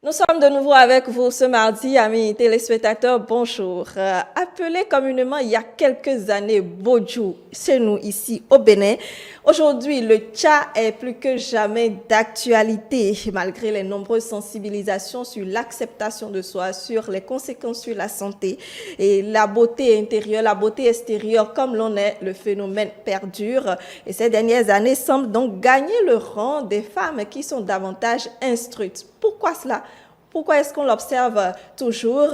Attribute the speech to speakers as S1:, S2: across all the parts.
S1: Nous sommes de nouveau avec vous ce mardi, amis téléspectateurs, bonjour. Appelé communément il y a quelques années Bodjou, chez nous ici au Bénin, aujourd'hui le Tcha est plus que jamais d'actualité, malgré les nombreuses sensibilisations sur l'acceptation de soi, sur les conséquences sur la santé et la beauté intérieure, la beauté extérieure, comme l'on est, le phénomène perdure. Et ces dernières années semblent donc gagner le rang des femmes qui sont davantage instruites. Pourquoi cela? Pourquoi est-ce qu'on l'observe toujours?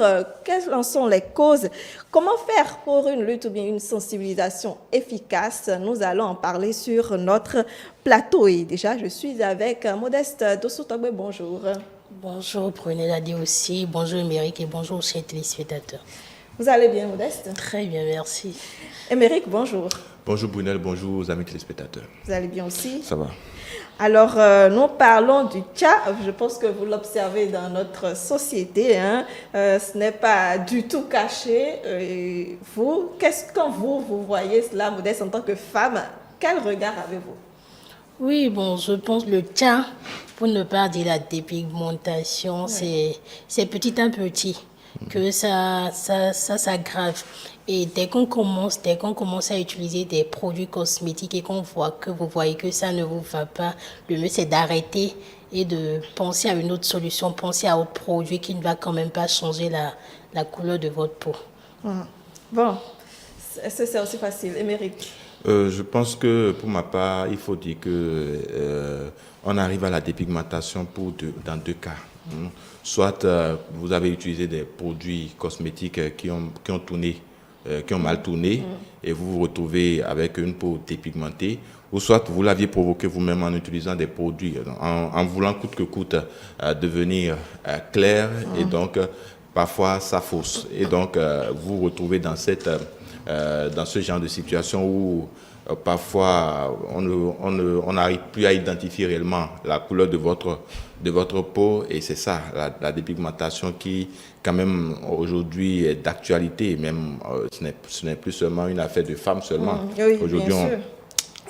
S1: Quelles en sont les causes? Comment faire pour une lutte ou bien une sensibilisation efficace? Nous allons en parler sur notre plateau. Et déjà, je suis avec Modeste Dossotogbe. Bonjour.
S2: Bonjour, Brunella Di aussi. Bonjour, Émeric, et bonjour, chers téléspectateurs.
S1: Vous allez bien, Modeste?
S2: Très bien, merci.
S1: Émeric, bonjour.
S3: Bonjour Brunel, bonjour aux amis téléspectateurs.
S1: Vous allez bien aussi?
S3: Ça va.
S1: Alors, nous parlons du Tcha. Je pense que vous l'observez dans notre société. Ce n'est pas du tout caché. Quand vous voyez cela, Modeste, en tant que femme, quel regard avez-vous?
S2: Oui, bon, je pense le Tcha, pour ne pas dire la dépigmentation, c'est petit à petit que ça s'aggrave. Et dès qu'on commence à utiliser des produits cosmétiques et qu'on voit que vous voyez que ça ne vous va pas, le mieux c'est d'arrêter et de penser à une autre solution, penser à autre produit qui ne va quand même pas changer la couleur de votre peau.
S1: Bon, est-ce que c'est aussi facile, Émeric?
S3: Je pense que pour ma part, il faut dire que on arrive à la dépigmentation dans deux cas. Soit vous avez utilisé des produits cosmétiques qui ont tourné, qui ont mal tourné, et vous vous retrouvez avec une peau dépigmentée, ou soit vous l'aviez provoqué vous-même en utilisant des produits, en voulant coûte que coûte devenir clair, et donc parfois ça fausse. Et donc vous vous retrouvez dans ce genre de situation où parfois on n'arrive plus à identifier réellement la couleur de votre peau, et c'est ça, la dépigmentation qui quand même aujourd'hui est d'actualité. Même ce n'est plus seulement une affaire de femmes seulement.
S1: Oui,
S3: aujourd'hui
S1: on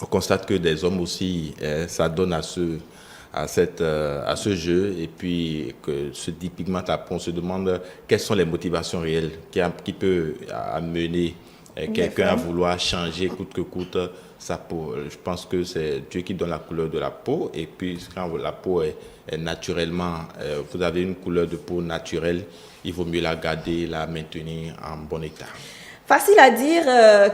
S3: on constate que des hommes aussi s'adonnent à ce jeu, et puis que se dépigmentent. Après on se demande quelles sont les motivations réelles qui peut amener quelqu'un à vouloir changer coûte que coûte sa peau. Je pense que c'est Dieu qui donne la couleur de la peau, et puis quand la peau est naturellement, vous avez une couleur de peau naturelle, il vaut mieux la garder, la maintenir en bon état.
S1: Facile à dire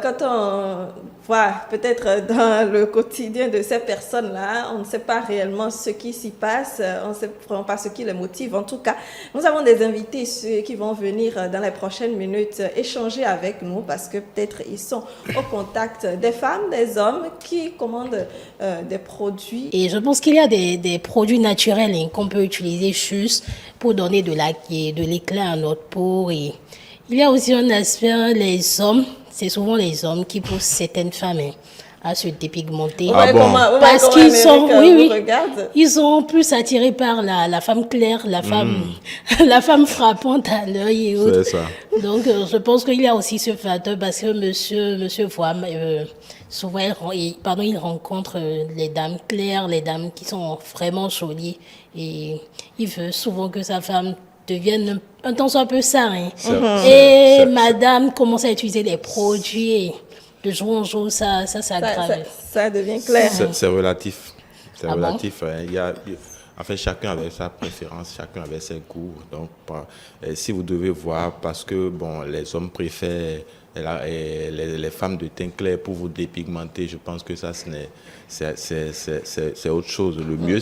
S1: quand on voit peut-être dans le quotidien de ces personnes-là, on ne sait pas réellement ce qui s'y passe, on ne sait vraiment pas ce qui les motive. En tout cas, nous avons des invités qui vont venir dans les prochaines minutes échanger avec nous, parce que peut-être ils sont au contact des femmes, des hommes qui commandent des produits.
S2: Et je pense qu'il y a des produits naturels qu'on peut utiliser juste pour donner de l'éclat à notre peau. Et il y a aussi un aspect, les hommes, c'est souvent les hommes qui poussent certaines femmes à se dépigmenter.
S1: Parce qu'ils sont,
S2: ils sont plus attirés par la femme claire, la femme frappante à l'œil et autres.
S3: C'est ça.
S2: Donc, je pense qu'il y a aussi ce facteur, parce que monsieur voit, souvent, il rencontre les dames claires, les dames qui sont vraiment jolies, et il veut souvent que sa femme deviennent un temps soit un peu ça. Madame commence à utiliser les produits, et de jour en jour, ça s'aggrave.
S1: Ça devient clair.
S3: C'est relatif. C'est relatif.
S2: Bon?
S3: En fait, chacun avait sa préférence, chacun avait ses goûts. Donc, si vous devez voir, parce que les hommes préfèrent les femmes de teint clair pour vous dépigmenter, je pense que ça, c'est autre chose. Le mieux,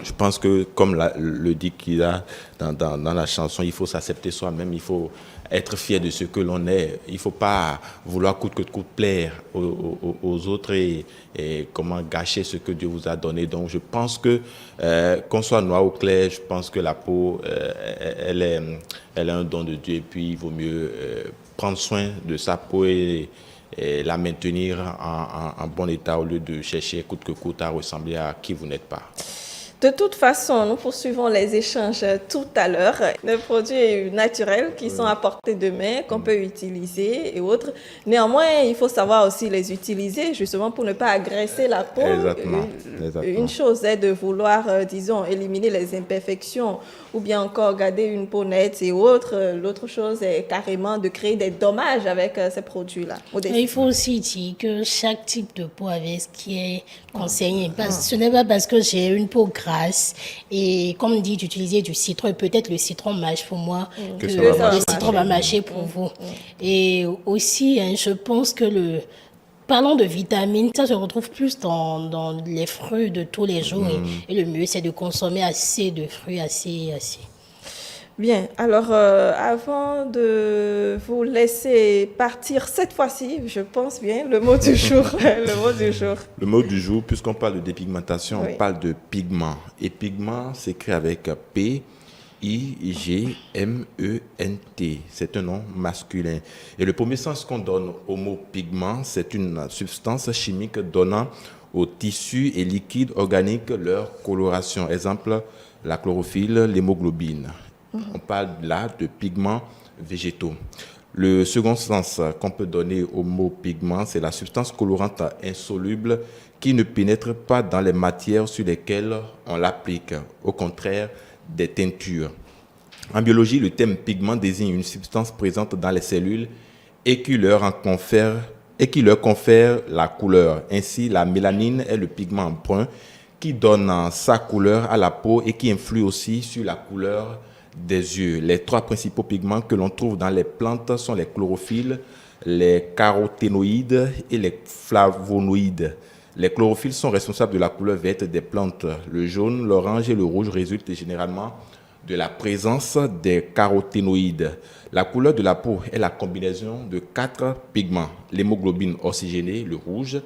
S3: je pense que, comme le dit Kida dans la chanson, il faut s'accepter soi-même, il faut être fier de ce que l'on est. Il ne faut pas vouloir coûte que coûte plaire aux autres et comment gâcher ce que Dieu vous a donné. Donc je pense que, qu'on soit noir ou clair, je pense que la peau, elle est un don de Dieu, et puis il vaut mieux prendre soin de sa peau et la maintenir en bon état, au lieu de chercher coûte que coûte à ressembler à qui vous n'êtes pas.
S1: De toute façon, nous poursuivons les échanges tout à l'heure. Des produits naturels qui sont à portée de main, qu'on peut utiliser et autres. Néanmoins, il faut savoir aussi les utiliser justement pour ne pas agresser la peau.
S3: Exactement.
S1: Une chose est de vouloir, disons, éliminer les imperfections ou bien encore garder une peau nette et autres. L'autre chose est carrément de créer des dommages avec ces produits-là.
S2: Et il faut aussi dire que chaque type de peau avait ce qui est conseillé. Ce n'est pas parce que j'ai une peau grasse et comme dit d'utiliser du citron, et peut-être le citron mâche pour moi,
S3: Que
S2: que
S3: ça va
S2: le
S3: marcher.
S2: citron va mâcher pour vous. Et aussi, hein, je pense que parlons de vitamines, ça se retrouve plus dans les fruits de tous les jours. Et le mieux, c'est de consommer assez de fruits, assez.
S1: Bien, alors avant de vous laisser partir cette fois-ci, je pense bien, le mot du jour. Le mot du jour.
S3: Le mot du jour, puisqu'on parle de dépigmentation,
S1: Oui.
S3: on parle de pigment. Et pigment s'écrit avec P-I-G-M-E-N-T. C'est un nom masculin. Et le premier sens qu'on donne au mot pigment, c'est une substance chimique donnant aux tissus et liquides organiques leur coloration. Exemple, la chlorophylle, l'hémoglobine. On parle là de pigments végétaux. Le second sens qu'on peut donner au mot pigment, c'est la substance colorante insoluble qui ne pénètre pas dans les matières sur lesquelles on l'applique. Au contraire, des teintures. En biologie, le terme pigment désigne une substance présente dans les cellules et qui leur confère la couleur. Ainsi, la mélanine est le pigment brun qui donne sa couleur à la peau et qui influe aussi sur la couleur des yeux. Les trois principaux pigments que l'on trouve dans les plantes sont les chlorophylles, les caroténoïdes et les flavonoïdes. Les chlorophylles sont responsables de la couleur verte des plantes. Le jaune, l'orange et le rouge résultent généralement de la présence des caroténoïdes. La couleur de la peau est la combinaison de 4 pigments. L'hémoglobine oxygénée, le rouge,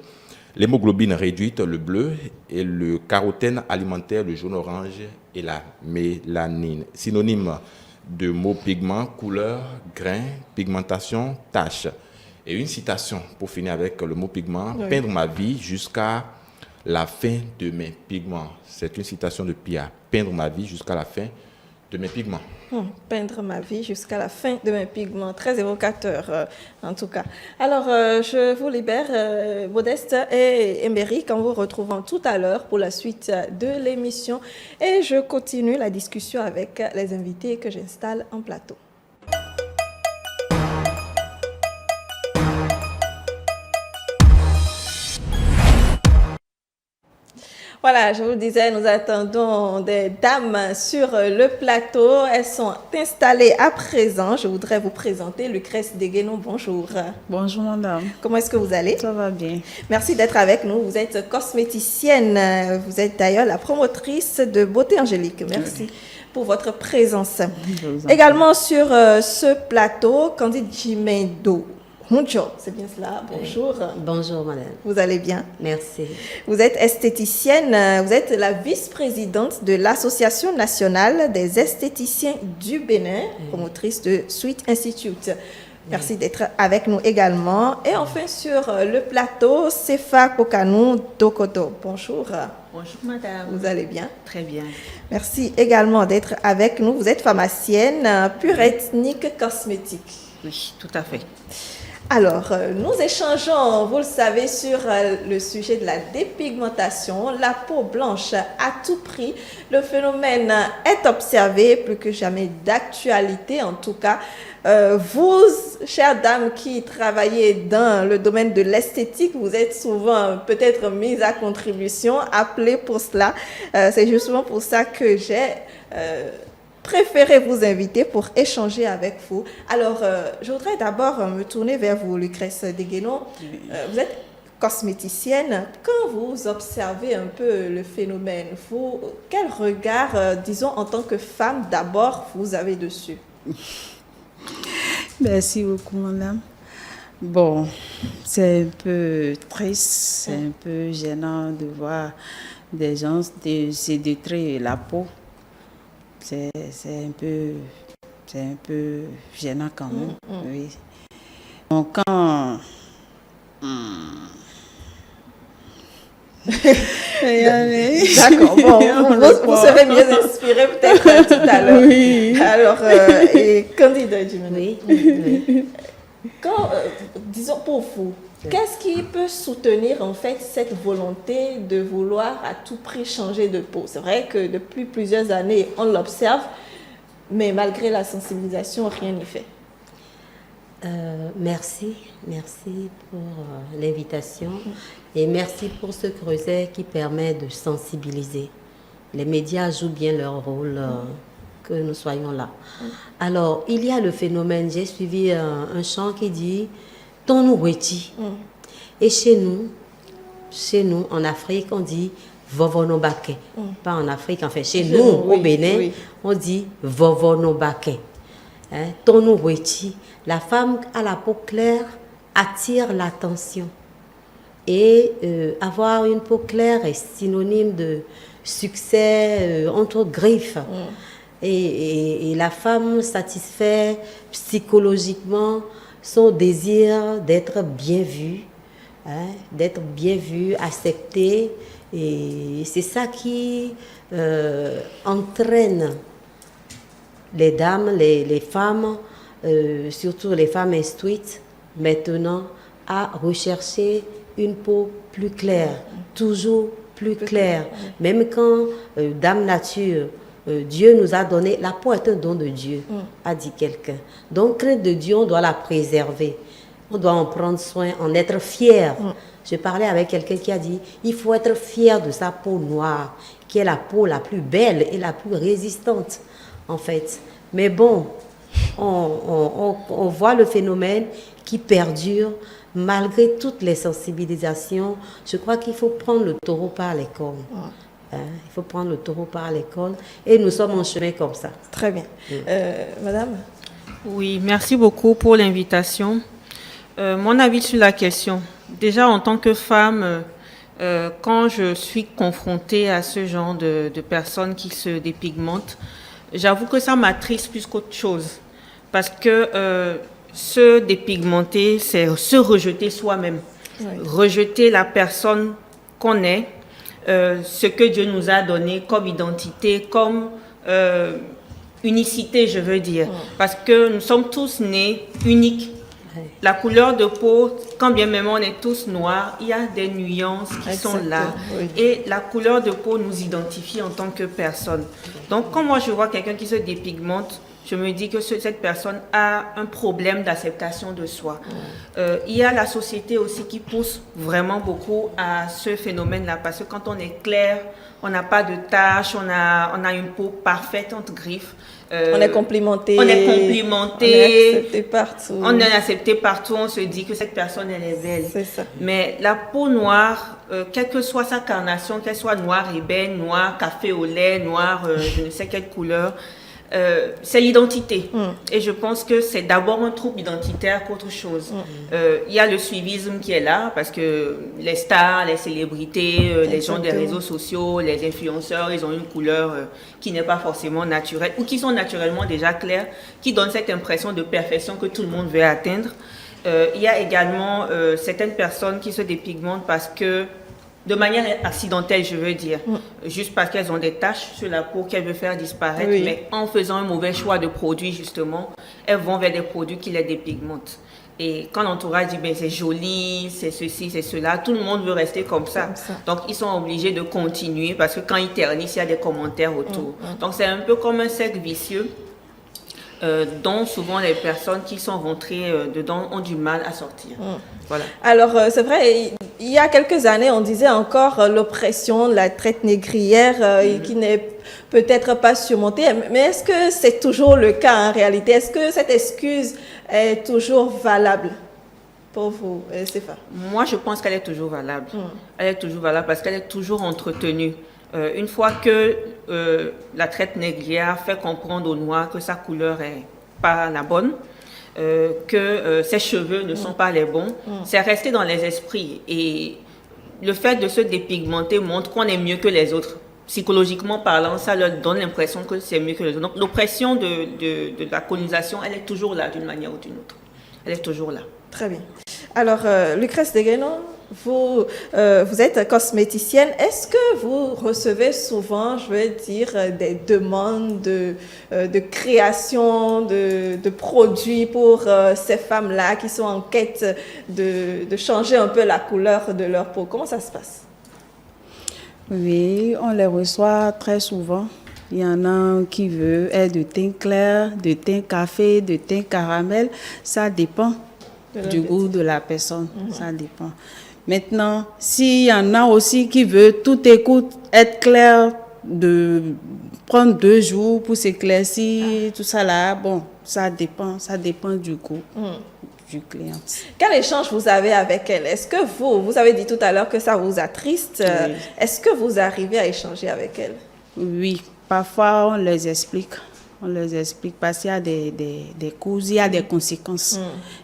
S3: l'hémoglobine réduite, le bleu, et le carotène alimentaire, le jaune-orange, et la mélanine. Synonyme de mot pigment, couleur, grain, pigmentation, tache. Et une citation pour finir avec le mot pigment,
S1: Oui.
S3: peindre ma vie jusqu'à la fin de mes pigments. C'est une citation de Pia. Peindre ma vie jusqu'à la fin de mes pigments.
S1: Peindre ma vie jusqu'à la fin de mes pigments. Très évocateur, en tout cas. Alors, je vous libère, Modeste et Emery, en vous retrouvant tout à l'heure pour la suite de l'émission. Et je continue la discussion avec les invités que j'installe en plateau. Voilà, je vous le disais, nous attendons des dames sur le plateau. Elles sont installées à présent. Je voudrais vous présenter Lucrèce Deguenon. Bonjour.
S4: Bonjour madame,
S1: Comment est-ce que vous allez?
S4: ça va bien.
S1: Merci d'être avec nous. Vous êtes cosméticienne. Vous êtes d'ailleurs la promotrice de Beauté Angélique. Merci pour votre présence.
S4: Je vous en prie.
S1: Également sur ce plateau, Candide Jimendo. Bonjour, c'est bien cela. Bonjour.
S5: Bonjour madame,
S1: Vous allez bien?
S5: merci.
S1: Vous êtes esthéticienne, vous êtes la vice-présidente de l'Association nationale des esthéticiens du Bénin, promotrice de Sweet Institute. Merci d'être avec nous également. Et enfin sur le plateau, Sefa Kokanou Dokoto. Bonjour,
S6: Bonjour madame.
S1: vous allez bien?
S6: Très bien.
S1: Merci également d'être avec nous. Vous êtes pharmacienne, pure ethnique cosmétique.
S6: Oui, tout à fait.
S1: Alors, nous échangeons, vous le savez, sur le sujet de la dépigmentation, la peau blanche à tout prix. Le phénomène est observé, plus que jamais d'actualité en tout cas. Vous, chères dames qui travaillez dans le domaine de l'esthétique, vous êtes souvent peut-être mises à contribution, appelées pour cela. C'est justement pour ça que j'ai préféré vous inviter pour échanger avec vous. Alors, je voudrais d'abord me tourner vers vous, Lucrèce Deguenon. Vous êtes cosméticienne. Quand vous observez un peu le phénomène, vous, quel regard, disons, en tant que femme, d'abord, vous avez dessus?
S4: Merci beaucoup madame. Bon, c'est un peu triste, c'est un peu gênant de voir des gens se détruire la peau. C'est un peu gênant quand même, oui. Donc quand
S1: D'accord, bon, vous serez mieux inspiré peut-être tout à l'heure.
S4: Oui.
S1: Alors, et candidat du
S6: Oui, oui.
S1: Disons pour vous, qu'est-ce qui peut soutenir en fait cette volonté de vouloir à tout prix changer de peau? C'est vrai que depuis plusieurs années, on l'observe, mais malgré la sensibilisation, rien n'y fait.
S6: Merci pour l'invitation et merci pour ce creuset qui permet de sensibiliser. Les médias jouent bien leur rôle, que nous soyons là. Alors, il y a le phénomène, j'ai suivi un chant qui dit « Ton nous weti ». Et chez nous, en Afrique, on dit « Vovonobake ». Pas en Afrique, enfin chez nous, au Bénin,
S1: oui.
S6: on dit « Vovonobake ». Hein, Tonou Weti, la femme à la peau claire attire l'attention. Et avoir une peau claire est synonyme de succès, entre griffes. Et la femme satisfait psychologiquement son désir d'être bien vue, acceptée. Et c'est ça qui entraîne les dames, les femmes, surtout les femmes instruites, maintenant, à rechercher une peau plus claire, toujours plus claire. Même quand, Dame Nature, Dieu nous a donné, la peau est un don de Dieu, a dit quelqu'un. Donc, crainte de Dieu, on doit la préserver. On doit en prendre soin, en être fier. Je parlais avec quelqu'un qui a dit, il faut être fier de sa peau noire, qui est la peau la plus belle et la plus résistante. En fait. Mais bon, on voit le phénomène qui perdure malgré toutes les sensibilisations. Je crois qu'il faut prendre le taureau par les cornes. Il faut prendre le taureau par les cornes et nous sommes en chemin comme ça.
S1: Très bien. Madame?
S5: Oui, merci beaucoup pour l'invitation. Mon avis sur la question. Déjà, en tant que femme, quand je suis confrontée à ce genre de personnes qui se dépigmentent, j'avoue que ça m'attriste plus qu'autre chose. Parce que se dépigmenter, c'est se rejeter soi-même. Oui. Rejeter la personne qu'on est, ce que Dieu nous a donné comme identité, comme unicité, je veux dire. Parce que nous sommes tous nés uniques. La couleur de peau, quand bien même on est tous noirs, il y a des nuances qui sont là. Oui. Et la couleur de peau nous identifie en tant que personne. Donc, quand moi je vois quelqu'un qui se dépigmente, je me dis que cette personne a un problème d'acceptation de soi. Il y a la société aussi qui pousse vraiment beaucoup à ce phénomène-là, parce que quand on est clair, on n'a pas de taches, on a une peau parfaite entre griffes.
S1: On est complimenté.
S5: On est complimenté.
S1: On est accepté partout.
S5: On est accepté partout. On se dit que cette personne, elle est belle.
S1: C'est ça.
S5: Mais la peau noire, quelle que soit sa carnation, qu'elle soit noire ébène, noire café au lait, noire je ne sais quelle couleur, c'est l'identité. Et je pense que c'est d'abord un trouble identitaire qu'autre chose. Il y a le suivisme qui est là, parce que les stars, les célébrités, les gens des réseaux sociaux, les influenceurs, ils ont une couleur qui n'est pas forcément naturelle, ou qui sont naturellement déjà claires, qui donnent cette impression de perfection que tout le monde veut atteindre. Il y a également certaines personnes qui se dépigmentent parce que, de manière accidentelle, je veux dire, juste parce qu'elles ont des taches sur la peau qu'elles veulent faire disparaître, mais en faisant un mauvais choix de produits, justement, elles vont vers des produits qui les dépigmentent. Et quand l'entourage dit, ben, c'est joli, c'est ceci, c'est cela, tout le monde veut rester comme ça. Donc, ils sont obligés de continuer parce que quand ils ternissent, il y a des commentaires autour. Donc, c'est un peu comme un cercle vicieux dont souvent les personnes qui sont rentrées dedans ont du mal à sortir. Voilà.
S1: Alors, c'est vrai, il y a quelques années, on disait encore l'oppression, la traite négrière qui n'est peut-être pas surmontée. Mais est-ce que c'est toujours le cas en réalité? Est-ce que cette excuse est toujours valable pour vous, Stéphane?
S5: Moi, je pense qu'elle est toujours valable. Elle est toujours valable parce qu'elle est toujours entretenue. Une fois que la traite négrière fait comprendre aux Noirs que sa couleur n'est pas la bonne, que ses cheveux ne sont pas les bons, c'est resté dans les esprits. Et le fait de se dépigmenter montre qu'on est mieux que les autres. Psychologiquement parlant, ça leur donne l'impression que c'est mieux que les autres. Donc l'oppression de la colonisation, elle est toujours là d'une manière ou d'une autre. Elle est toujours là.
S1: Très bien. Alors, Lucrèce Degueno, Vous êtes cosméticienne. Est-ce que vous recevez souvent, je veux dire, des demandes de création de produits pour ces femmes-là qui sont en quête de changer un peu la couleur de leur peau? Comment ça se passe?
S4: Oui, on les reçoit très souvent. Il y en a qui veulent être de teint clair, de teint café, de teint caramel. Ça dépend du goût de la personne. Ça dépend. Maintenant, s'il y en a aussi qui veulent tout écoute être clair, de prendre 2 jours pour s'éclaircir, tout ça là, bon, ça dépend du goût du client.
S1: Quel échange vous avez avec elle? Est-ce que vous avez dit tout à l'heure que ça vous attriste?
S4: Oui.
S1: Est-ce que vous arrivez à échanger avec elle?
S4: Oui, parfois on les explique. On les explique parce qu'il y a des causes, il y a des conséquences.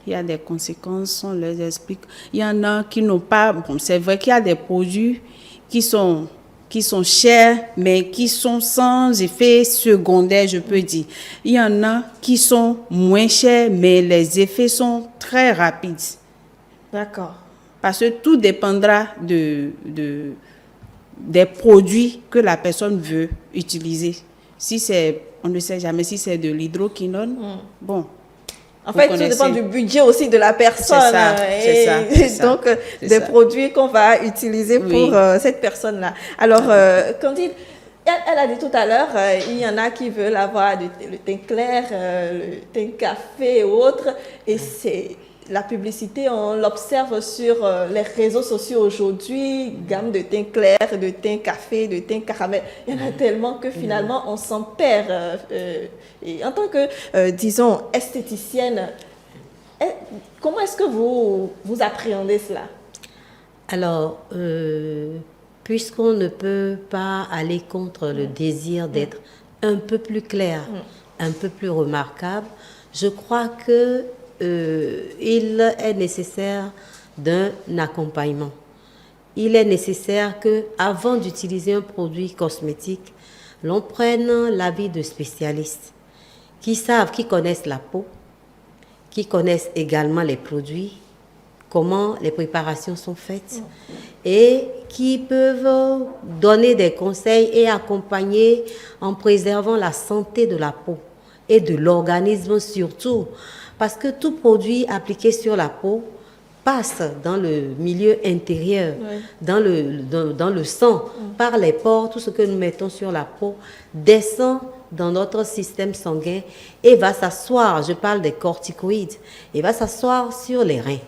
S4: Il y a des conséquences, on les explique. Il y en a qui n'ont pas... Bon, c'est vrai qu'il y a des produits qui sont chers, mais qui sont sans effet secondaire, je peux dire. Il y en a qui sont moins chers, mais les effets sont très rapides.
S1: D'accord.
S4: Parce que tout dépendra des produits que la personne veut utiliser. Si c'est, on ne sait jamais si c'est de l'hydroquinone, bon.
S1: En fait, tout dépend du budget aussi de la personne.
S4: C'est ça.
S1: Donc, des produits qu'on va utiliser pour cette personne-là. Alors, Candide, elle a dit tout à l'heure, il y en a qui veulent avoir le teint clair, le teint café ou autre. Et c'est la publicité, on l'observe sur les réseaux sociaux aujourd'hui, gamme de teint clair, de teint café, de teint caramel. Il y en a tellement que finalement, on s'en perd. Et en tant que, disons, esthéticienne, comment est-ce que vous appréhendez cela?
S6: Alors, puisqu'on ne peut pas aller contre le désir d'être un peu plus clair, un peu plus remarquable, je crois que il est nécessaire d'un accompagnement. Il est nécessaire que, avant d'utiliser un produit cosmétique, l'on prenne l'avis de spécialistes qui connaissent la peau, qui connaissent également les produits, comment les préparations sont faites et qui peuvent donner des conseils et accompagner en préservant la santé de la peau et de l'organisme surtout. Parce que tout produit appliqué sur la peau passe dans le milieu intérieur, dans le sang, par les pores. Tout ce que nous mettons sur la peau descend dans notre système sanguin et va s'asseoir, je parle des corticoïdes, et va s'asseoir sur les reins.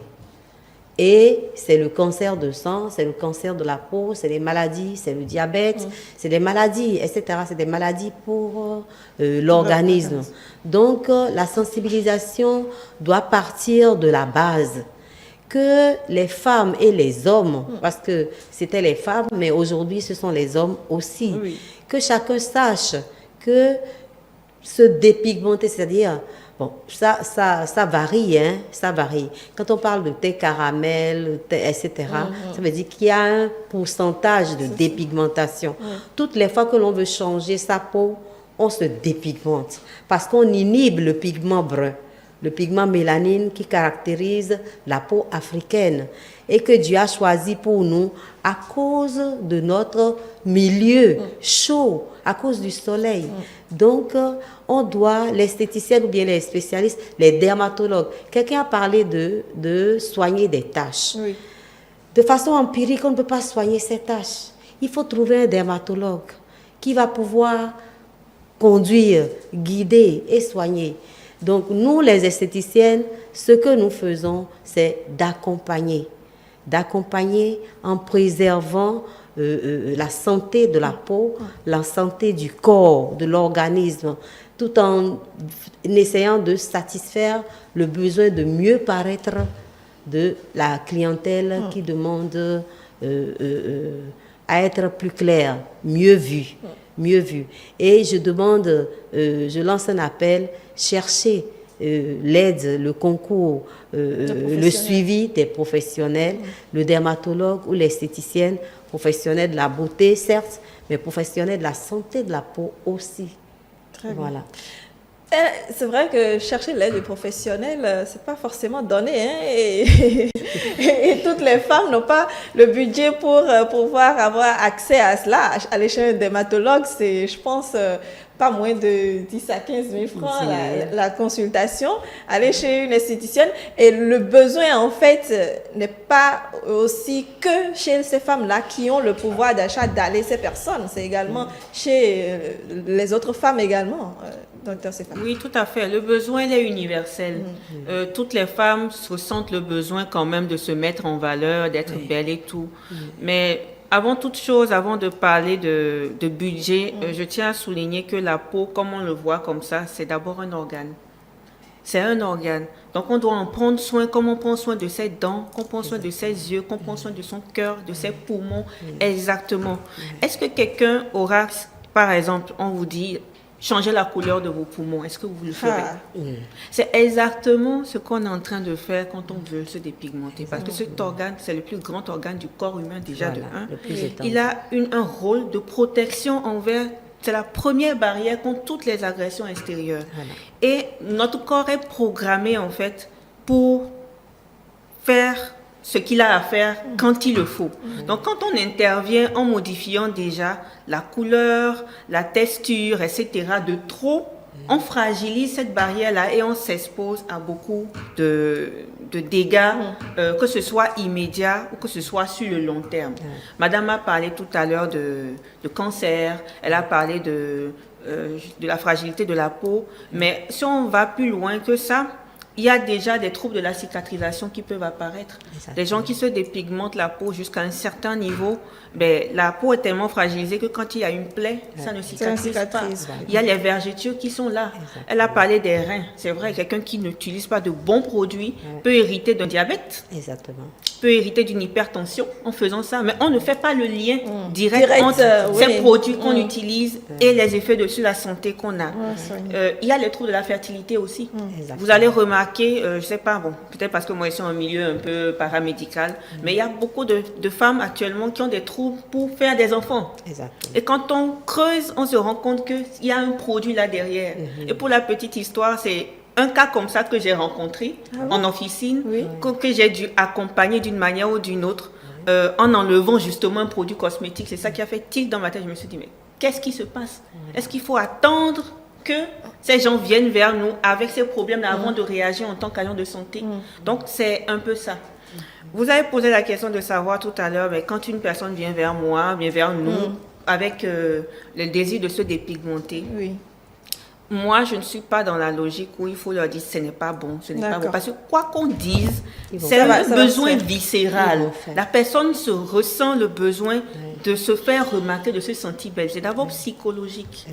S6: Et c'est le cancer de sang, c'est le cancer de la peau, c'est les maladies, c'est le diabète, c'est des maladies, etc. C'est des maladies pour l'organisme. Donc, la sensibilisation doit partir de la base. Que les femmes et les hommes, parce que c'était les femmes, mais aujourd'hui ce sont les hommes aussi, que chacun sache que se dépigmenter, c'est-à-dire... Bon, ça varie, hein, ça varie. Quand on parle de thé caramel, etc., ça veut dire qu'il y a un pourcentage de dépigmentation. Toutes les fois que l'on veut changer sa peau, on se dépigmente parce qu'on inhibe le pigment brun, le pigment mélanine qui caractérise la peau africaine et que Dieu a choisi pour nous à cause de notre milieu chaud, à cause du soleil. Donc, on doit, l'esthéticienne ou bien les spécialistes, les dermatologues, quelqu'un a parlé de soigner des taches. De façon empirique, on ne peut pas soigner ces taches. Il faut trouver un dermatologue qui va pouvoir conduire, guider et soigner. Donc, nous, les esthéticiennes, ce que nous faisons, c'est d'accompagner en préservant la santé de la peau, la santé du corps, de l'organisme, tout en essayant de satisfaire le besoin de mieux paraître de la clientèle qui demande à être plus claire, mieux vue. Et je lance un appel, cherchez l'aide, le concours, le suivi des professionnels, le dermatologue ou l'esthéticienne, professionnels de la beauté, certes, mais professionnels de la santé de la peau aussi.
S1: Très
S6: voilà.
S1: Bien. C'est vrai que chercher l'aide du professionnel, c'est pas forcément donné, hein, et toutes les femmes n'ont pas le budget pour pouvoir avoir accès à cela. Aller chez un dermatologue, c'est, je pense, pas moins de 10 à 15 000 francs la consultation. Aller chez une esthéticienne, et le besoin, en fait, n'est pas aussi que chez ces femmes-là qui ont le pouvoir d'achat d'aller ces personnes. C'est également chez les autres femmes également. Docteur Stéphane.
S5: Oui, tout à fait. Le besoin, il est universel. Toutes les femmes ressentent le besoin quand même de se mettre en valeur, d'être belle et tout. Mais avant toute chose, avant de parler de budget, je tiens à souligner que la peau, comme on le voit comme ça, c'est d'abord un organe. C'est un organe. Donc, on doit en prendre soin comme on prend soin de ses dents, qu'on prend soin de ses yeux, qu'on prend soin de son cœur, de ses poumons. Exactement. Est-ce que quelqu'un aura, par exemple, on vous dit, changer la couleur de vos poumons, est-ce que vous le ferez? C'est exactement ce qu'on est en train de faire quand on veut se dépigmenter. Parce que cet organe, c'est le plus grand organe du corps humain déjà de un. Il a un rôle de protection envers, c'est la première barrière contre toutes les agressions extérieures. Et notre corps est programmé en fait pour faire ce qu'il a à faire quand il le faut. Donc, quand on intervient en modifiant déjà la couleur, la texture, etc. de trop, on fragilise cette barrière-là et on s'expose à beaucoup de dégâts, que ce soit immédiat ou que ce soit sur le long terme. Madame a parlé tout à l'heure de cancer, elle a parlé de la fragilité de la peau, mais si on va plus loin que ça, il y a déjà des troubles de la cicatrisation qui peuvent apparaître. Les gens qui se dépigmentent la peau jusqu'à un certain niveau, la peau est tellement fragilisée que quand il y a une plaie, ça ne cicatrise pas. Il y a les vergetures qui sont là. Elle a parlé des reins. C'est vrai, quelqu'un qui n'utilise pas de bons produits peut hériter d'un diabète, peut hériter d'une hypertension en faisant ça. Mais on ne fait pas le lien direct entre ces produits qu'on utilise et les effets sur la santé qu'on a. Il y a les troubles de la fertilité aussi. Vous allez remarquer, je ne sais pas, bon, peut-être parce que moi je suis en milieu un peu paramédical, mais il y a beaucoup de femmes actuellement qui ont des troubles pour faire des enfants. Et quand on creuse, on se rend compte qu'il y a un produit là derrière. Et pour la petite histoire, c'est un cas comme ça que j'ai rencontré en officine, que j'ai dû accompagner d'une manière ou d'une autre, en enlevant justement un produit cosmétique. C'est ça qui a fait tilt dans ma tête. Je me suis dit, mais qu'est-ce qui se passe? Est-ce qu'il faut attendre que ces gens viennent vers nous avec ces problèmes avant de réagir en tant qu'agent de santé? Donc, c'est un peu ça. Vous avez posé la question de savoir tout à l'heure, mais quand une personne vient vers moi, vient vers nous, avec le désir de se dépigmenter, moi, je ne suis pas dans la logique où il faut leur dire ce n'est pas bon, ce n'est pas bon. Parce que quoi qu'on dise, c'est un besoin viscéral. La personne se ressent le besoin de se faire remarquer, de se sentir belle. C'est d'abord psychologique.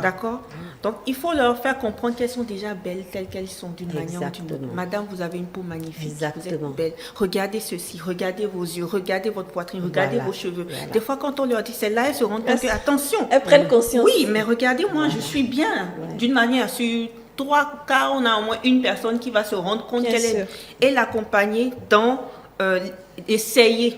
S5: D'accord? Donc, il faut leur faire comprendre qu'elles sont déjà belles telles qu'elles sont d'une manière ou d'une autre. Madame, vous avez une peau magnifique. Vous êtes belle. Regardez ceci, regardez vos yeux, regardez votre poitrine, regardez vos cheveux. Des fois, quand on leur dit celle-là, elles se rendent compte que, attention.
S1: Elles prennent conscience.
S5: Oui, mais regardez, moi, je suis bien. D'une manière, sur 3 cas, on a au moins une personne qui va se rendre compte qu'elle est, et l'accompagner dans essayer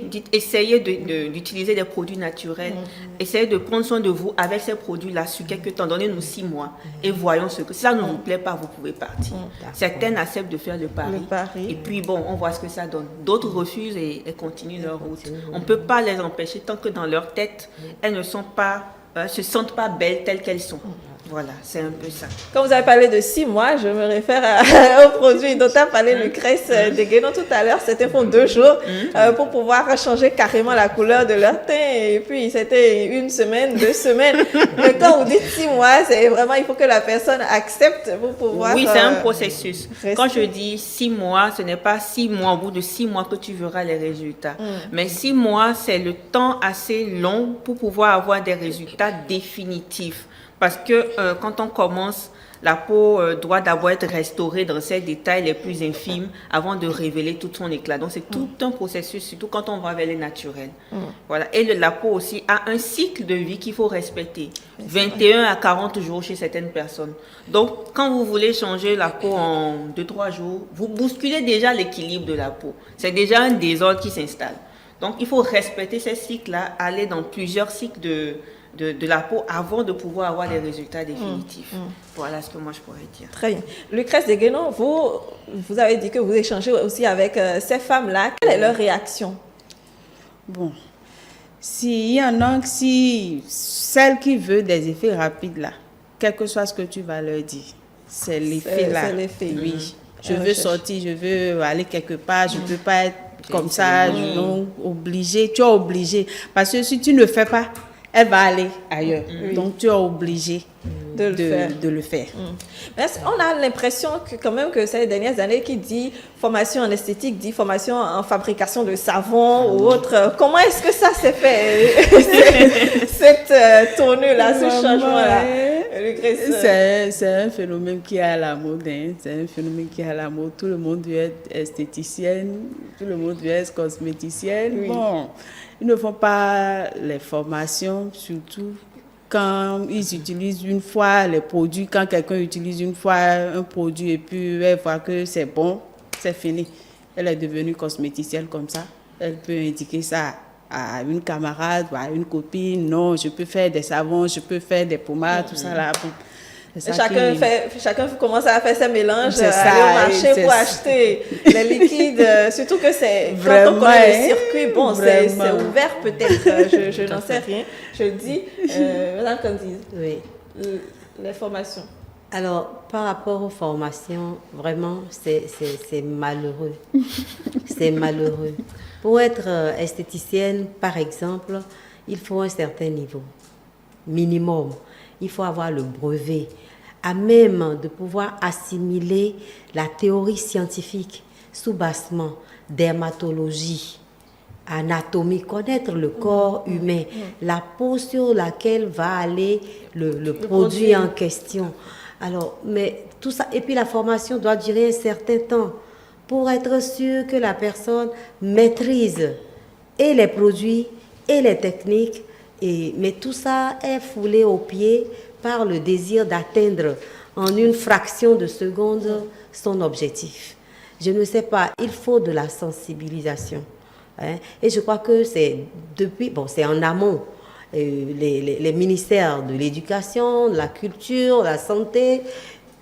S5: d'utiliser des produits naturels, essayer de prendre soin de vous avec ces produits-là sur quelques temps, donnez-nous 6 mois et voyons ce que si ça ne vous plaît pas, vous pouvez partir. Certaines acceptent de faire le pari, et puis bon, on voit ce que ça donne. D'autres refusent et continuent leur route. On ne peut pas les empêcher tant que dans leur tête, elles ne sont pas, se sentent pas belles telles qu'elles sont. Voilà, c'est un peu ça.
S1: Quand vous avez parlé de 6 mois, je me réfère au produit dont a parlé Lucrèce Deguénon tout à l'heure. C'était pour 2 jours pour pouvoir changer carrément la couleur de leur teint. Et puis, c'était 1 semaine, 2 semaines. Mais quand vous dites 6 mois, c'est vraiment, il faut que la personne accepte pour pouvoir...
S5: Oui, c'est un processus. Quand je dis 6 mois, ce n'est pas 6 mois, au bout de 6 mois que tu verras les résultats. Mais 6 mois, c'est le temps assez long pour pouvoir avoir des résultats définitifs. Parce que quand on commence, la peau doit d'abord être restaurée dans ses détails les plus infimes avant de révéler tout son éclat. Donc, c'est tout un processus, surtout quand on va vers les naturels. Voilà. Et la peau aussi a un cycle de vie qu'il faut respecter. 21 à 40 jours chez certaines personnes. Donc, quand vous voulez changer la peau en 2-3 jours, vous bousculez déjà l'équilibre de la peau. C'est déjà un désordre qui s'installe. Donc, il faut respecter ces cycles-là, aller dans plusieurs cycles de la peau avant de pouvoir avoir des résultats définitifs. Voilà ce que moi je pourrais dire.
S1: Très bien. Lucrèce Deguenon, vous avez dit que vous échangez aussi avec ces femmes-là. Quelle est leur réaction?
S4: Bon, s'il y en a, si celle qui veut des effets rapides là, quel que soit ce que tu vas leur dire, c'est l'effet là.
S1: C'est l'effet.
S4: Oui. Je
S1: Elle
S4: veux
S1: recherche.
S4: sortir, je veux aller quelque part, je ne peux pas être comme ça, non, obligé. Tu es obligé. Parce que si tu ne fais pas, elle va aller ailleurs. Donc tu es obligé
S1: De le
S4: faire.
S1: Mais on a l'impression que quand même que ces dernières années, qui dit formation en esthétique, dit formation en fabrication de savon ou autre. Comment est-ce que ça s'est fait, cette tournure-là, ce changement-là? Lucrèce,
S4: C'est un phénomène qui est à la mode. Hein. C'est un phénomène qui est à la mode. Tout le monde veut être esthéticienne, tout le monde veut être cosméticienne.
S1: Oui.
S4: Bon, ils ne font pas les formations, surtout quand ils utilisent une fois les produits. Quand quelqu'un utilise une fois un produit et puis elle voit que c'est bon, c'est fini. Elle est devenue cosméticienne comme ça. Elle peut indiquer ça à une camarade ou à une copine. Non, je peux faire des savons, je peux faire des pommades, tout ça là. Bon, c'est ça
S1: chacun commence à faire ses mélanges,
S4: C'est
S1: aller
S4: ça,
S1: au marché
S4: c'est
S1: pour
S4: ça.
S1: acheter les liquides. Surtout que c'est quand on
S4: Vraiment,
S1: connaît
S4: hein.
S1: le circuit, bon, c'est
S4: Vraiment.
S1: ouvert peut-être. Je n'en sais rien. Je dis, Madame Candice,
S6: Oui.
S1: les formations.
S6: Alors, par rapport aux formations, vraiment, c'est malheureux. C'est malheureux. Pour être esthéticienne, par exemple, il faut un certain niveau, minimum. Il faut avoir le brevet, à même de pouvoir assimiler la théorie scientifique, sous-bassement, dermatologie, anatomie, connaître le corps humain, la peau sur laquelle va aller le produit en question. Alors, mais tout ça, et puis la formation doit durer un certain temps pour être sûr que la personne maîtrise et les produits et les techniques, mais tout ça est foulé aux pieds par le désir d'atteindre en une fraction de seconde son objectif. Je ne sais pas, il faut de la sensibilisation. Hein, et je crois que c'est c'est en amont. Les ministères de l'éducation, de la culture, de la santé,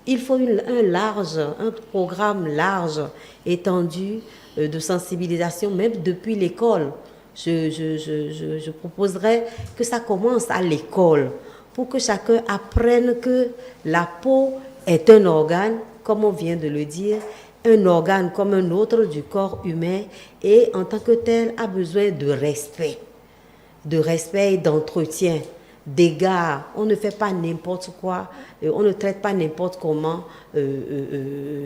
S6: il faut un programme large, étendu de sensibilisation, même depuis l'école. Je proposerais que ça commence à l'école pour que chacun apprenne que la peau est un organe, comme on vient de le dire, un organe comme un autre du corps humain et en tant que tel a besoin de respect et d'entretien, d'égard. On ne fait pas n'importe quoi, on ne traite pas n'importe comment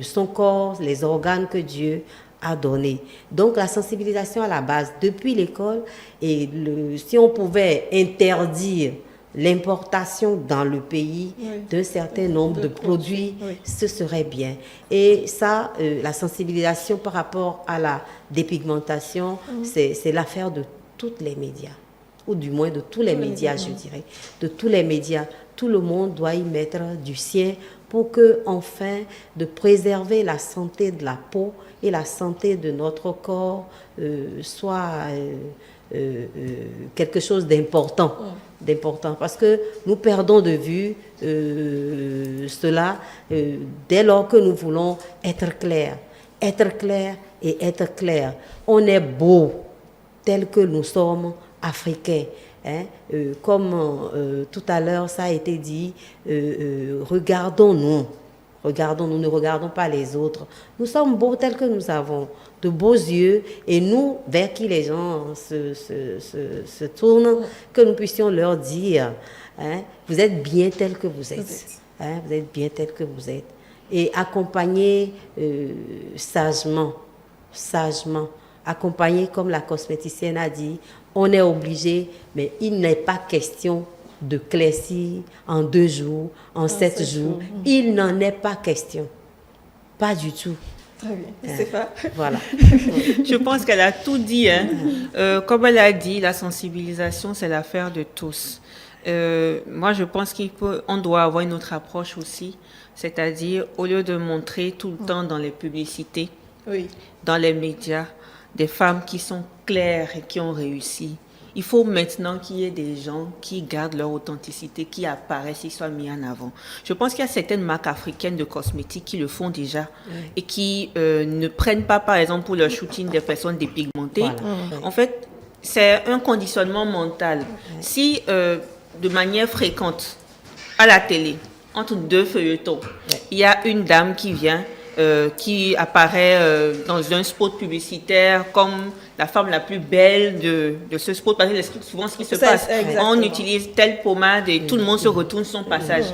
S6: son corps, les organes que Dieu a donnés. Donc la sensibilisation à la base, depuis l'école, et si on pouvait interdire l'importation dans le pays d'un certain nombre de produits, ce serait bien. Et ça, la sensibilisation par rapport à la dépigmentation, c'est l'affaire de tous les médias, ou du moins de tous les médias, je dirais. De tous les médias, tout le monde doit y mettre du sien pour que, enfin, de préserver la santé de la peau et la santé de notre corps soit quelque chose d'important. Parce que nous perdons de vue cela dès lors que nous voulons être clairs. Être clair et être clair. On est beau tel que nous sommes africains. Hein? Comme tout à l'heure ça a été dit, regardons-nous. Nous ne regardons pas les autres. Nous sommes beaux tels que nous avons de beaux yeux et nous, vers qui les gens se tournent, que nous puissions leur dire, hein, vous êtes bien tels que vous êtes. Hein, vous êtes bien tels que vous êtes. Et accompagner sagement, accompagner comme la cosméticienne a dit, on est obligé, mais il n'est pas question de claircir en 2 jours, en 7 jours. Il n'en est pas question. Pas du tout.
S1: Très bien. C'est pas.
S6: Voilà.
S5: Je pense qu'elle a tout dit. Hein. Comme elle a dit, la sensibilisation, c'est l'affaire de tous. Moi, je pense qu'on doit avoir une autre approche aussi. C'est-à-dire, au lieu de montrer tout le temps dans les publicités, dans les médias, des femmes qui sont claires et qui ont réussi, il faut maintenant qu'il y ait des gens qui gardent leur authenticité, qui apparaissent, qui soient mis en avant. Je pense qu'il y a certaines marques africaines de cosmétiques qui le font déjà et qui ne prennent pas, par exemple, pour leur shooting des personnes dépigmentées.
S6: Voilà.
S5: En fait, c'est un conditionnement mental. Si, de manière fréquente, à la télé, entre deux feuilletons, il y a une dame qui vient, qui apparaît dans un spot publicitaire comme la femme la plus belle de ce spot, parce que c'est souvent ce qui se passe.
S1: Exactement.
S5: On utilise telle pommade et tout le monde se retourne son passage.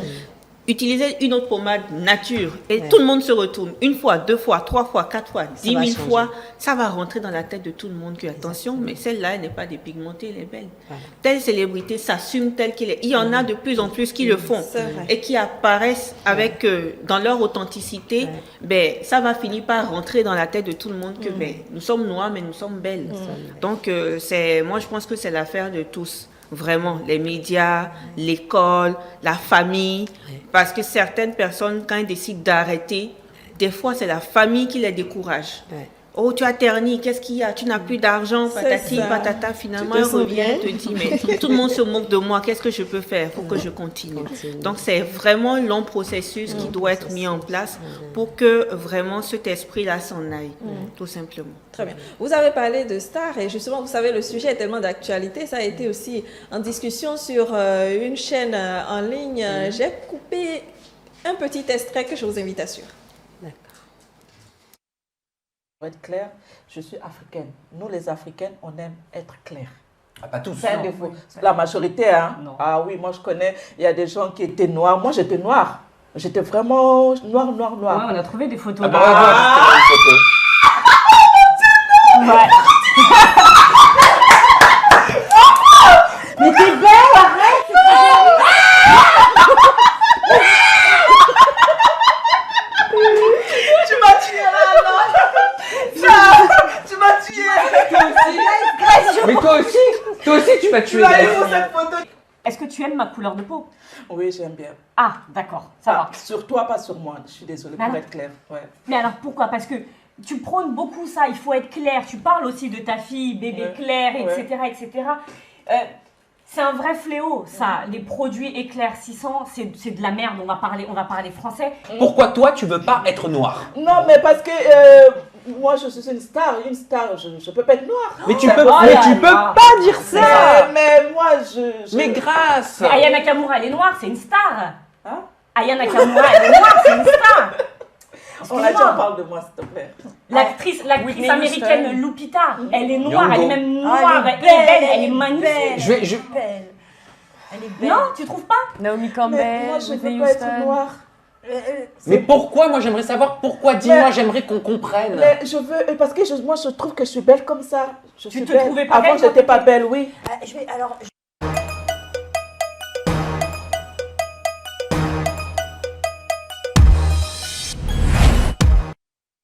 S5: Utilisez une autre pommade nature et tout le monde se retourne. Une fois, 2 fois, 3 fois, 4 fois, 10 000 fois, ça va rentrer dans la tête de tout le monde que, attention, mais celle-là, elle n'est pas dépigmentée, elle est belle.
S6: Voilà.
S5: Telle célébrité s'assume telle qu'elle est. Il y en a de plus en plus qui le font
S1: C'est vrai.
S5: et qui apparaissent avec, dans leur authenticité. Ben, ça va finir par rentrer dans la tête de tout le monde que ben, nous sommes noirs, mais nous sommes belles. Donc, moi, je pense que c'est l'affaire de tous. Vraiment, les médias, l'école, la famille. Parce que certaines personnes, quand elles décident d'arrêter, des fois, c'est la famille qui les décourage.
S6: Ouais.
S5: Oh, tu as terni, qu'est-ce qu'il y a? Tu n'as plus d'argent, patati,
S1: ça.
S5: patata. Finalement,
S1: Tu te
S5: elle revient
S1: souviens?
S5: et te dit, mais tout le monde se moque de moi, qu'est-ce que je peux faire pour que je continue? Donc, c'est vraiment un long processus qui doit être mis en place pour que vraiment cet esprit-là s'en aille, tout simplement.
S1: Très bien. Vous avez parlé de stars et justement, vous savez, le sujet est tellement d'actualité. Ça a été aussi en discussion sur une chaîne en ligne. J'ai coupé un petit extrait que je vous invite à suivre.
S7: Pour être clair, je suis africaine. Nous, les Africaines, on aime être clairs.
S8: Ah, pas tous.
S7: C'est un défaut. La majorité, hein.
S8: Non.
S7: Ah oui, moi je connais, il y a des gens qui étaient noirs. Moi, j'étais noire. J'étais vraiment noire.
S9: Ouais, on a trouvé des photos.
S8: Ah bah, on va une photo.
S9: Ouais. Mais t'es belle, arrête.
S7: Tu m'as tué là, non. Tu m'as tué.
S8: Mais toi aussi, tu m'as tué.
S7: Tu as eu cette photo.
S9: Est-ce que tu aimes ma couleur de peau?
S7: Oui, j'aime bien.
S9: Ah, d'accord, ça va.
S7: Sur toi, pas sur moi. Je suis désolée pour
S9: Alors
S7: être claire. Ouais.
S9: Mais alors pourquoi? Parce que tu prônes beaucoup ça, il faut être clair. Tu parles aussi de ta fille, bébé
S7: Ouais.
S9: clair, etc.
S7: Ouais.
S9: etc. C'est un vrai fléau, ça. Les produits éclaircissants, c'est de la merde. On va parler français.
S8: Pourquoi toi, tu veux pas être noir?
S7: Non, mais parce que moi, je suis une star. Une star, je peux pas être noire.
S8: Mais tu
S7: C'est
S8: peux,
S7: possible.
S8: mais tu peux pas dire ça.
S7: Mais moi, je...
S8: Mais grâce.
S9: Mais Aya Nakamura, elle est noire, c'est une star.
S7: Hein?
S9: Aya Nakamura, elle est noire, c'est une star.
S7: On a dit, on parle de moi, s'il te plaît.
S9: L'actrice
S7: Whitney
S9: américaine
S7: Houston.
S9: Lupita, elle est noire,
S8: Nyong'o.
S9: elle est même noire, elle est belle, elle est magnifique.
S8: Je
S9: Non, tu trouves pas?
S10: Naomi
S7: Mais
S10: Campbell,
S7: moi, je
S10: Whitney
S7: veux pas être
S10: Houston.
S7: noire.
S8: Mais pourquoi? Moi, j'aimerais savoir pourquoi. Dis-moi, j'aimerais qu'on comprenne.
S7: Mais je veux, parce que moi, je trouve que je suis belle comme ça. Je suis
S9: te
S7: belle.
S9: trouvais pas
S7: Avant,
S9: belle quand
S7: j'étais pas belle, oui.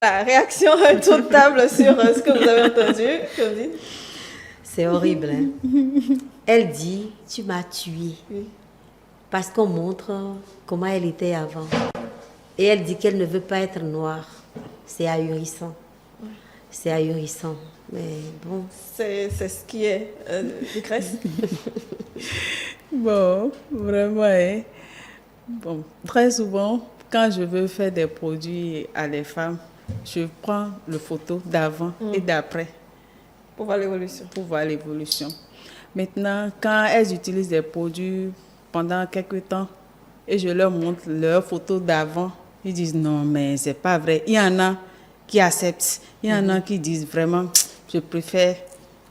S1: La réaction à tour de table sur ce que vous avez entendu. Que vous dites?
S6: C'est horrible. Hein? Elle dit, tu m'as tué. Parce qu'on montre comment elle était avant. Et elle dit qu'elle ne veut pas être noire. C'est ahurissant. C'est ahurissant. Mais bon.
S1: C'est ce qui est Lucrèce.
S4: Bon, vraiment, hein. Bon, très souvent, quand je veux faire des produits à les femmes, je prends le photo d'avant et d'après
S1: Pour voir l'évolution.
S4: pour voir l'évolution. Maintenant, quand elles utilisent des produits pendant quelques temps et je leur montre leurs photos d'avant, ils disent non, mais c'est pas vrai. Il y en a qui acceptent, il y en a qui disent vraiment, je préfère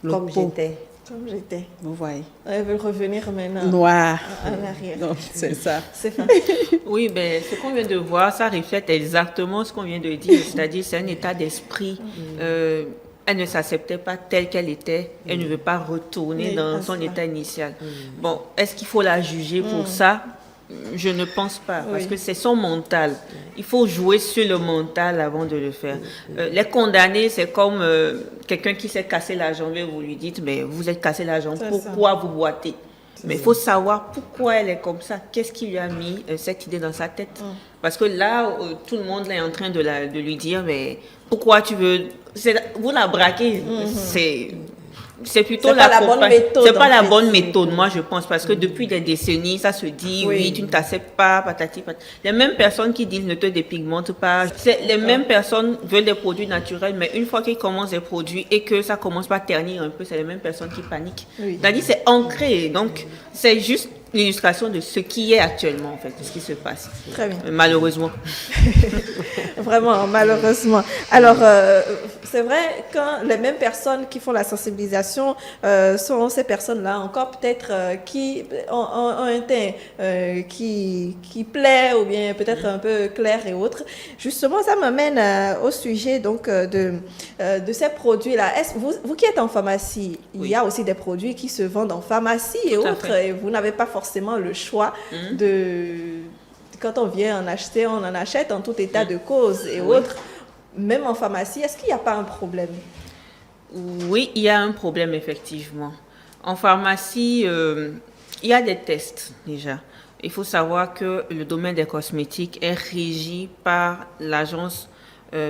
S4: le
S6: Comme
S4: peau.
S6: j'étais.
S1: Comme j'étais.
S4: Vous voyez.
S1: Elle veut revenir maintenant
S4: Noir.
S1: en arrière.
S4: Non, c'est ça.
S1: C'est ça.
S5: Oui, ben, ce qu'on vient de voir, ça reflète exactement ce qu'on vient de dire. C'est-à-dire, c'est un état d'esprit. Elle ne s'acceptait pas telle qu'elle était. Elle ne veut pas retourner
S1: Oui,
S5: dans
S1: à
S5: son
S1: ça.
S5: état initial. Bon, est-ce qu'il faut la juger pour ça? Je ne pense pas, parce que c'est son mental. Il faut jouer sur le mental avant de le faire. Les condamner, c'est comme quelqu'un qui s'est cassé la jambe et vous lui dites, mais vous êtes cassé la jambe,
S1: C'est
S5: pourquoi vous boitez? Mais il faut savoir pourquoi elle est comme ça. Qu'est-ce qui lui a mis cette idée dans sa tête? Parce que là, tout le monde est en train de lui dire, mais pourquoi tu veux... Vous la braquez. c'est plutôt
S1: C'est pas la bonne méthode,
S5: C'est pas
S1: en
S5: la
S1: fait.
S5: bonne méthode, moi je pense, parce que depuis des décennies, ça se dit, oui, tu ne t'acceptes pas, patati patati. Les mêmes personnes qui disent ne te dépigmente pas, c'est les mêmes personnes veulent des produits naturels, mais une fois qu'ils commencent des produits et que ça commence par ternir un peu, c'est les mêmes personnes qui paniquent.
S1: Oui.
S5: C'est-à-dire c'est ancré, donc c'est juste l'illustration de ce qui est actuellement en fait, de ce qui se passe.
S1: Très bien.
S5: Malheureusement.
S1: Vraiment, malheureusement. Alors, c'est vrai, quand les mêmes personnes qui font la sensibilisation sont ces personnes-là, encore peut-être qui ont un teint qui plaît ou bien peut-être un peu clair et autres. Justement, ça m'amène au sujet donc de ces produits-là. Vous qui êtes en pharmacie, il y a aussi des produits qui se vendent en pharmacie et
S5: Tout à
S1: autres,
S5: fait.
S1: et vous n'avez pas forcément le choix quand on vient en acheter, on en achète en tout état de cause et autres. Même en pharmacie, est-ce qu'il n'y a pas un problème?
S5: Oui, il y a un problème effectivement. En pharmacie, il y a des tests déjà. Il faut savoir que le domaine des cosmétiques est régi par l'agence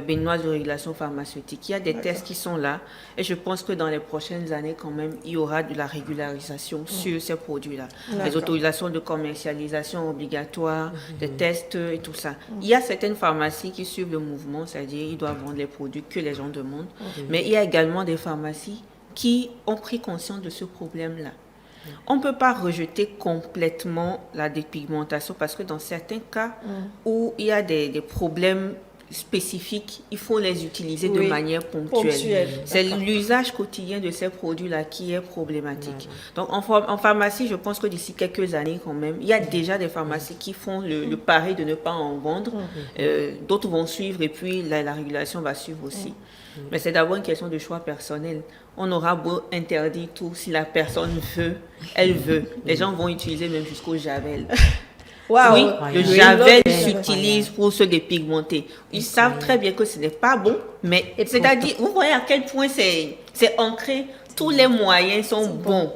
S5: béninoise de régulation pharmaceutique. Il y a des tests qui sont là et je pense que dans les prochaines années quand même, il y aura de la régularisation sur ces produits-là. Les autorisations de commercialisation obligatoires, des tests et tout ça. Il y a certaines pharmacies qui suivent le mouvement, c'est-à-dire ils doivent vendre les produits que les gens demandent. Mais il y a également des pharmacies qui ont pris conscience de ce problème-là. On ne peut pas rejeter complètement la dépigmentation parce que dans certains cas où il y a des problèmes spécifiques, il faut les utiliser de manière ponctuelle. C'est l'usage quotidien de ces produits-là qui est problématique. Donc en pharmacie, je pense que d'ici quelques années quand même, il y a déjà des pharmacies qui font le pari de ne pas en vendre. D'autres vont suivre et puis la régulation va suivre aussi. Mais c'est d'abord une question de choix personnel. On aura beau interdire tout, si la personne veut, elle veut. Les gens vont utiliser même jusqu'au javel.
S1: Wow.
S5: Oui, le javel s'utilise pour se dépigmenter. Ils savent très bien que ce n'est pas bon, mais c'est-à-dire, vous voyez à quel point c'est ancré. Tous les moyens sont bons.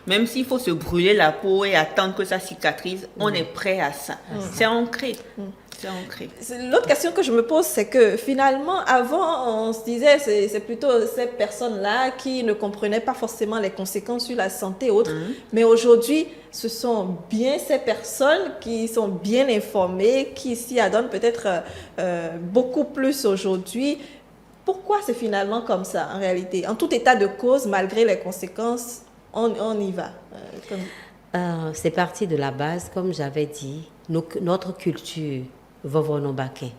S5: Même s'il faut se brûler la peau et attendre que ça cicatrise, on est prêt à ça. C'est ancré. C'est ancré.
S1: L'autre question que je me pose, c'est que finalement, avant, on se disait c'est plutôt ces personnes-là qui ne comprenaient pas forcément les conséquences sur la santé et autres. Mais aujourd'hui, ce sont bien ces personnes qui sont bien informées, qui s'y adonnent peut-être beaucoup plus aujourd'hui. Pourquoi c'est finalement comme ça, en réalité? En tout état de cause, malgré les conséquences, on y va.
S6: C'est parti de la base, comme j'avais dit, notre culture, Vovonobaké,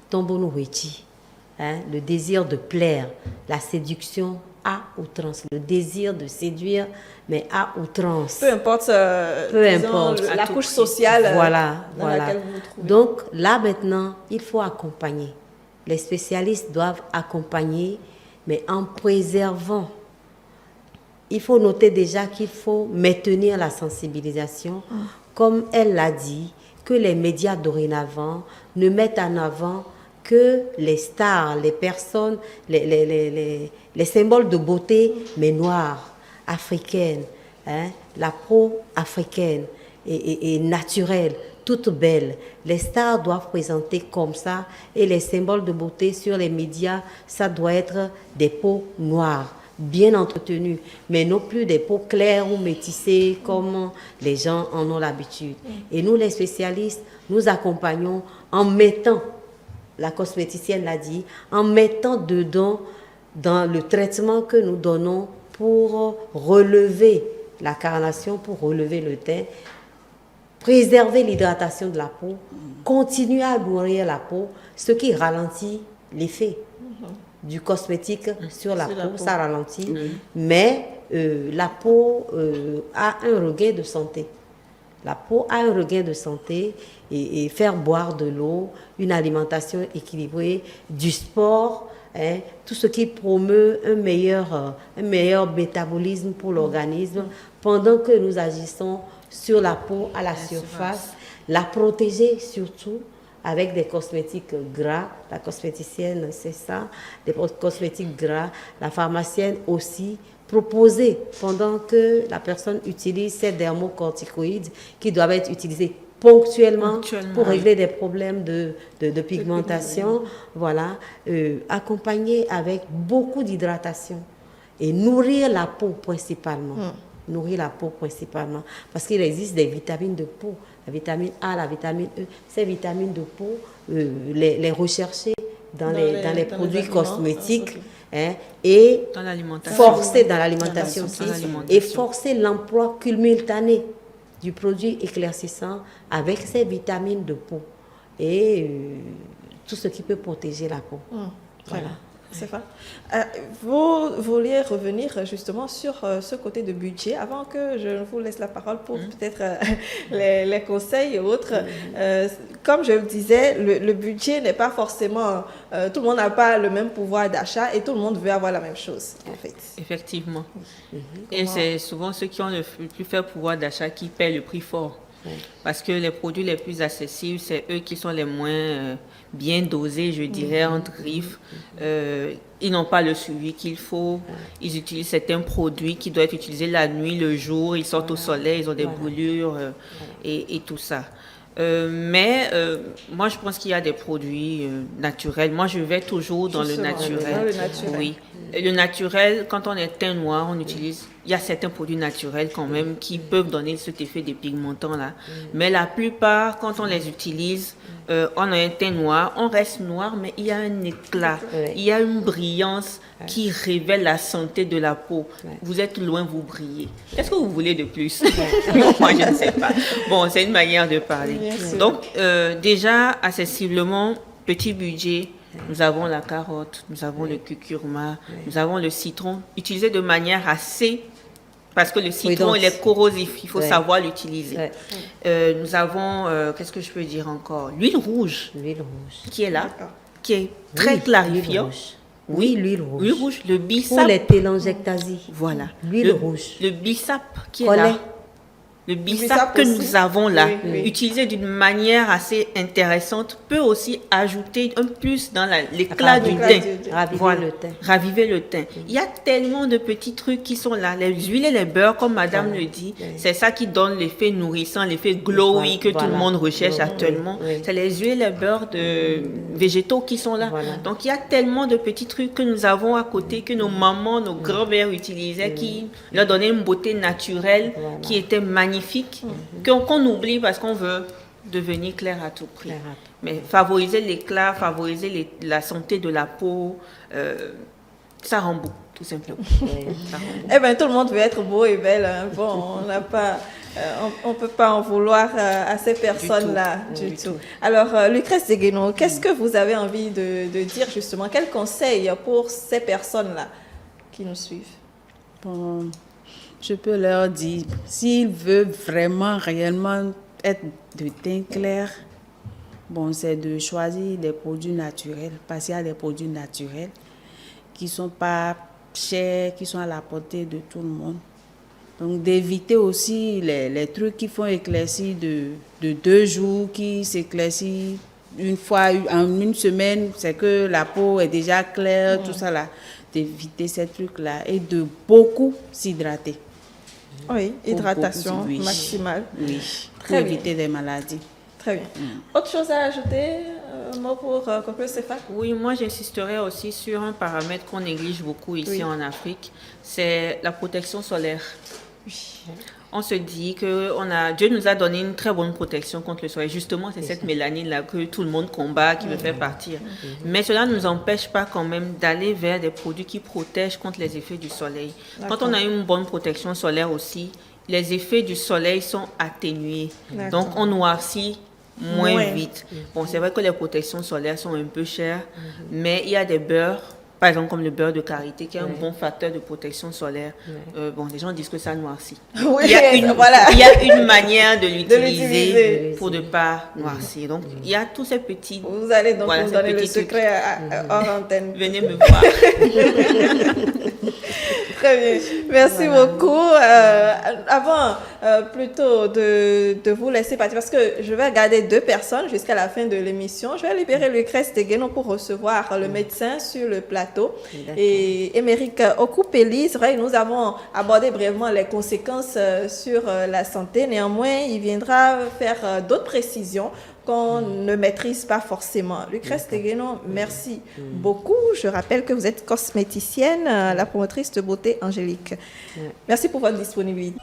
S6: Tombonuwechi, le désir de plaire, la séduction à outrance, le désir de séduire, mais à outrance.
S1: Peu importe, la couche sociale dans laquelle vous vous trouvez.
S6: Donc là maintenant, il faut accompagner. Les spécialistes doivent accompagner, mais en préservant. Il faut noter déjà qu'il faut maintenir la sensibilisation, comme elle l'a dit, que les médias dorénavant ne mettent en avant que les stars, les personnes, les symboles de beauté, mais noires, africaines, la peau africaine et naturelle, toute belle. Les stars doivent présenter comme ça et les symboles de beauté sur les médias, ça doit être des peaux noires, bien entretenues, mais non plus des peaux claires ou métissées comme les gens en ont l'habitude. Et nous, les spécialistes, nous accompagnons en mettant, la cosméticienne l'a dit, en mettant dedans dans le traitement que nous donnons pour relever la carnation, pour relever le teint, préserver l'hydratation de la peau, continuer à nourrir la peau, ce qui ralentit l'effet du cosmétique sur la peau, ça ralentit, mais la peau a un regain de santé. La peau a un regain de santé et faire boire de l'eau, une alimentation équilibrée, du sport, tout ce qui promeut un meilleur métabolisme pour l'organisme pendant que nous agissons sur la peau à la surface, la protéger surtout avec des cosmétiques gras. La cosméticienne, c'est ça, des cosmétiques gras. La pharmacienne aussi, proposer pendant que la personne utilise ces dermocorticoïdes qui doivent être utilisés ponctuellement pour régler des problèmes de pigmentation. Voilà, accompagné avec beaucoup d'hydratation. et nourrir la peau principalement. Nourrir la peau principalement. Parce qu'il existe des vitamines de peau, la vitamine A, la vitamine E. Ces vitamines de peau, les rechercher dans les produits cosmétiques, hein, et
S5: Dans l'alimentation.
S6: forcer dans l'alimentation aussi,
S5: Dans l'alimentation.
S6: et forcer l'emploi simultané du produit éclaircissant avec ces vitamines de peau et tout ce qui peut protéger la peau. Voilà.
S1: C'est ça. Vous vouliez revenir justement sur ce côté de budget avant que je vous laisse la parole pour peut-être les conseils et autres. Comme je le disais, le budget n'est pas forcément... tout le monde n'a pas le même pouvoir d'achat et tout le monde veut avoir la même chose, en fait.
S5: Effectivement. Et c'est souvent ceux qui ont le plus faible pouvoir d'achat qui paient le prix fort. Parce que les produits les plus accessibles, c'est eux qui sont les moins bien dosés, je dirais, entre griffes. Ils n'ont pas le suivi qu'il faut. Ils utilisent certains produits qui doivent être utilisés la nuit, le jour. Ils sortent au soleil, ils ont des brûlures et tout ça. Mais moi, je pense qu'il y a des produits naturels. Moi, je vais toujours dans le naturel.
S1: Dans le naturel.
S5: Oui. Et le naturel, quand on est teint noir, on utilise... Il y a certains produits naturels quand même qui peuvent donner cet effet dépigmentant là. Mais la plupart, quand on les utilise, on a un teint noir, on reste noir, mais il y a un éclat, il y a une brillance qui révèle la santé de la peau. Vous êtes loin, vous brillez. Qu'est-ce que vous voulez de plus? Moi, je ne sais pas. Bon, c'est une manière de parler. Donc, déjà, accessiblement, petit budget. Nous avons la carotte, nous avons le curcuma, nous avons le citron, utilisé de manière assez... Parce que le citron, il est corrosif, il faut savoir l'utiliser. Nous avons, qu'est-ce que je peux dire encore? L'huile rouge, qui est là, qui est très clarifiant.
S6: Oui, l'huile rouge.
S5: L'huile rouge, le
S6: Pour
S5: bissap.
S6: les télangiectasies.
S5: Voilà.
S6: L'huile rouge.
S5: Le bissap qui est
S6: Collet.
S5: là. Le bissap que
S1: aussi.
S5: nous avons là,
S1: Oui.
S5: utilisé d'une manière assez intéressante, peut aussi ajouter un plus dans l'éclat du teint.
S6: Raviver le teint.
S5: Raviver le teint. Il y a tellement de petits trucs qui sont là. Les huiles et les beurres, comme madame le dit, c'est ça qui donne l'effet nourrissant, l'effet glowy que tout le monde recherche actuellement. C'est les huiles et les beurres de végétaux qui sont là. Donc il y a tellement de petits trucs que nous avons à côté, que nos mamans, nos grands-mères utilisaient, qui leur donnaient une beauté naturelle, qui était magnifique, qu'on oublie parce qu'on veut devenir clair à tout prix. Mais favoriser l'éclat, favoriser la santé de la peau, ça rend beau, tout simplement. Ça rend beau.
S1: Eh bien, tout le monde veut être beau et belle. Hein. Bon, on n'a pas... on ne peut pas en vouloir à ces personnes-là du tout. Alors, Lucrèce Degueno, qu'est-ce que vous avez envie de dire justement? Quels conseils pour ces personnes-là qui nous suivent?
S4: Bon, je peux leur dire, s'ils veulent vraiment, réellement être de teint clair, bon, c'est de choisir des produits naturels, parce qu'il y a des produits naturels qui ne sont pas chers, qui sont à la portée de tout le monde. Donc, d'éviter aussi les trucs qui font éclaircir de 2 jours, qui s'éclaircissent une fois en une semaine, c'est que la peau est déjà claire, tout ça là. D'éviter ces trucs-là et de beaucoup s'hydrater.
S1: Oui, hydratation
S4: Oui.
S1: maximale.
S4: Oui,
S1: Très
S4: pour
S1: bien.
S4: éviter des maladies.
S1: Très bien. Autre chose à ajouter, un mot pour conclure, Stéphane?
S5: Oui, moi j'insisterai aussi sur un paramètre qu'on néglige beaucoup ici en Afrique, c'est la protection solaire. On se dit que Dieu nous a donné une très bonne protection contre le soleil. Justement, c'est cette mélanine-là que tout le monde combat, qui veut faire partir. Mais cela ne nous empêche pas quand même d'aller vers des produits qui protègent contre les effets du soleil. Quand on a une bonne protection solaire aussi, les effets du soleil sont atténués. Donc, on noircit moins vite. Bon, c'est vrai que les protections solaires sont un peu chères, mais il y a des beurres, par exemple comme le beurre de karité, qui est un bon facteur de protection solaire. Bon, les gens disent que ça noircit.
S1: Oui,
S5: il y a une manière de
S1: l'utiliser
S5: l'utiliser pour ne pas noircir. Donc, il y a tous ces petits...
S1: Vous allez donc
S5: Voilà,
S1: nous
S5: ces
S1: donner le
S5: petits trucs.
S1: secret hors antenne.
S5: Venez me voir.
S1: Très bien. Merci beaucoup. Avant plutôt de vous laisser partir, parce que je vais garder 2 personnes jusqu'à la fin de l'émission, je vais libérer Lucrèce Degueno pour recevoir le médecin sur le plateau. Et Émeric Okupeli, c'est vrai que nous avons abordé brièvement les conséquences sur la santé. Néanmoins, il viendra faire d'autres précisions qu'on ne maîtrise pas forcément. Lucrèce Tegueno, merci beaucoup. Je rappelle que vous êtes cosméticienne, la promotrice de beauté Angélique. Merci pour votre disponibilité.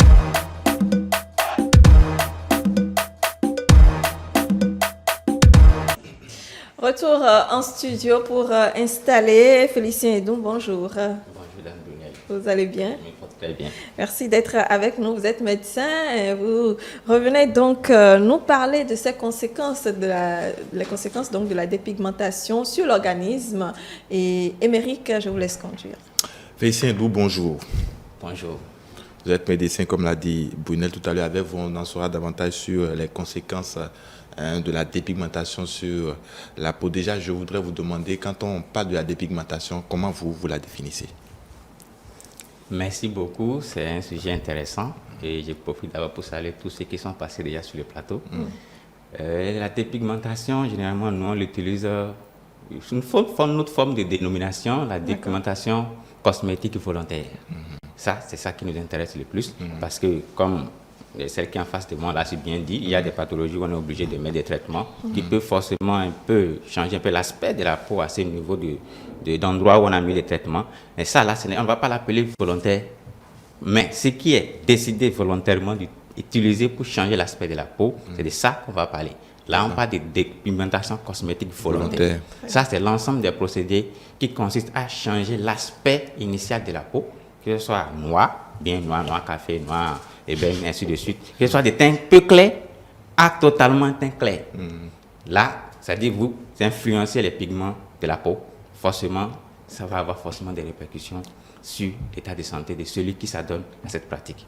S1: Retour en studio pour installer Félicien Edou. Bonjour.
S10: Bonjour, Dame Brunel.
S1: Vous allez bien?
S10: Oui, très bien.
S1: Merci d'être avec nous. Vous êtes médecin et vous revenez donc nous parler de ces conséquences, les conséquences donc de la dépigmentation sur l'organisme. Et Émeric, je vous laisse conduire.
S3: Félicien Edou, bonjour.
S10: Bonjour.
S3: Vous êtes médecin, comme l'a dit Brunel tout à l'heure. Avec vous, on en saura davantage sur les conséquences de la dépigmentation sur la peau. Déjà, je voudrais vous demander, quand on parle de la dépigmentation, comment vous la définissez?
S10: Merci beaucoup, c'est un sujet intéressant et je profite d'abord pour saluer tous ceux qui sont passés déjà sur le plateau. La dépigmentation, généralement, nous on l'utilise sous une autre forme de dénomination, la dépigmentation cosmétique volontaire. Ça, c'est ça qui nous intéresse le plus parce que, comme celle qui est en face de moi l'a si bien dit, il y a des pathologies où on est obligé de mettre des traitements qui peuvent forcément un peu changer un peu l'aspect de la peau à ce niveau d'endroit où on a mis les traitements. Et ça, là, on ne va pas l'appeler volontaire, mais ce qui est décidé volontairement d'utiliser pour changer l'aspect de la peau, c'est de ça qu'on va parler. Là, on parle de dépigmentation cosmétique volontaire. Ça, c'est l'ensemble des procédés qui consistent à changer l'aspect initial de la peau, que ce soit noir, bien noir café, noir, et bien ainsi de suite, que ce soit des teints peu clairs à totalement teint clair. Là, c'est-à-dire vous influencez les pigments de la peau, forcément, ça va avoir forcément des répercussions sur l'état de santé de celui qui s'adonne à cette pratique.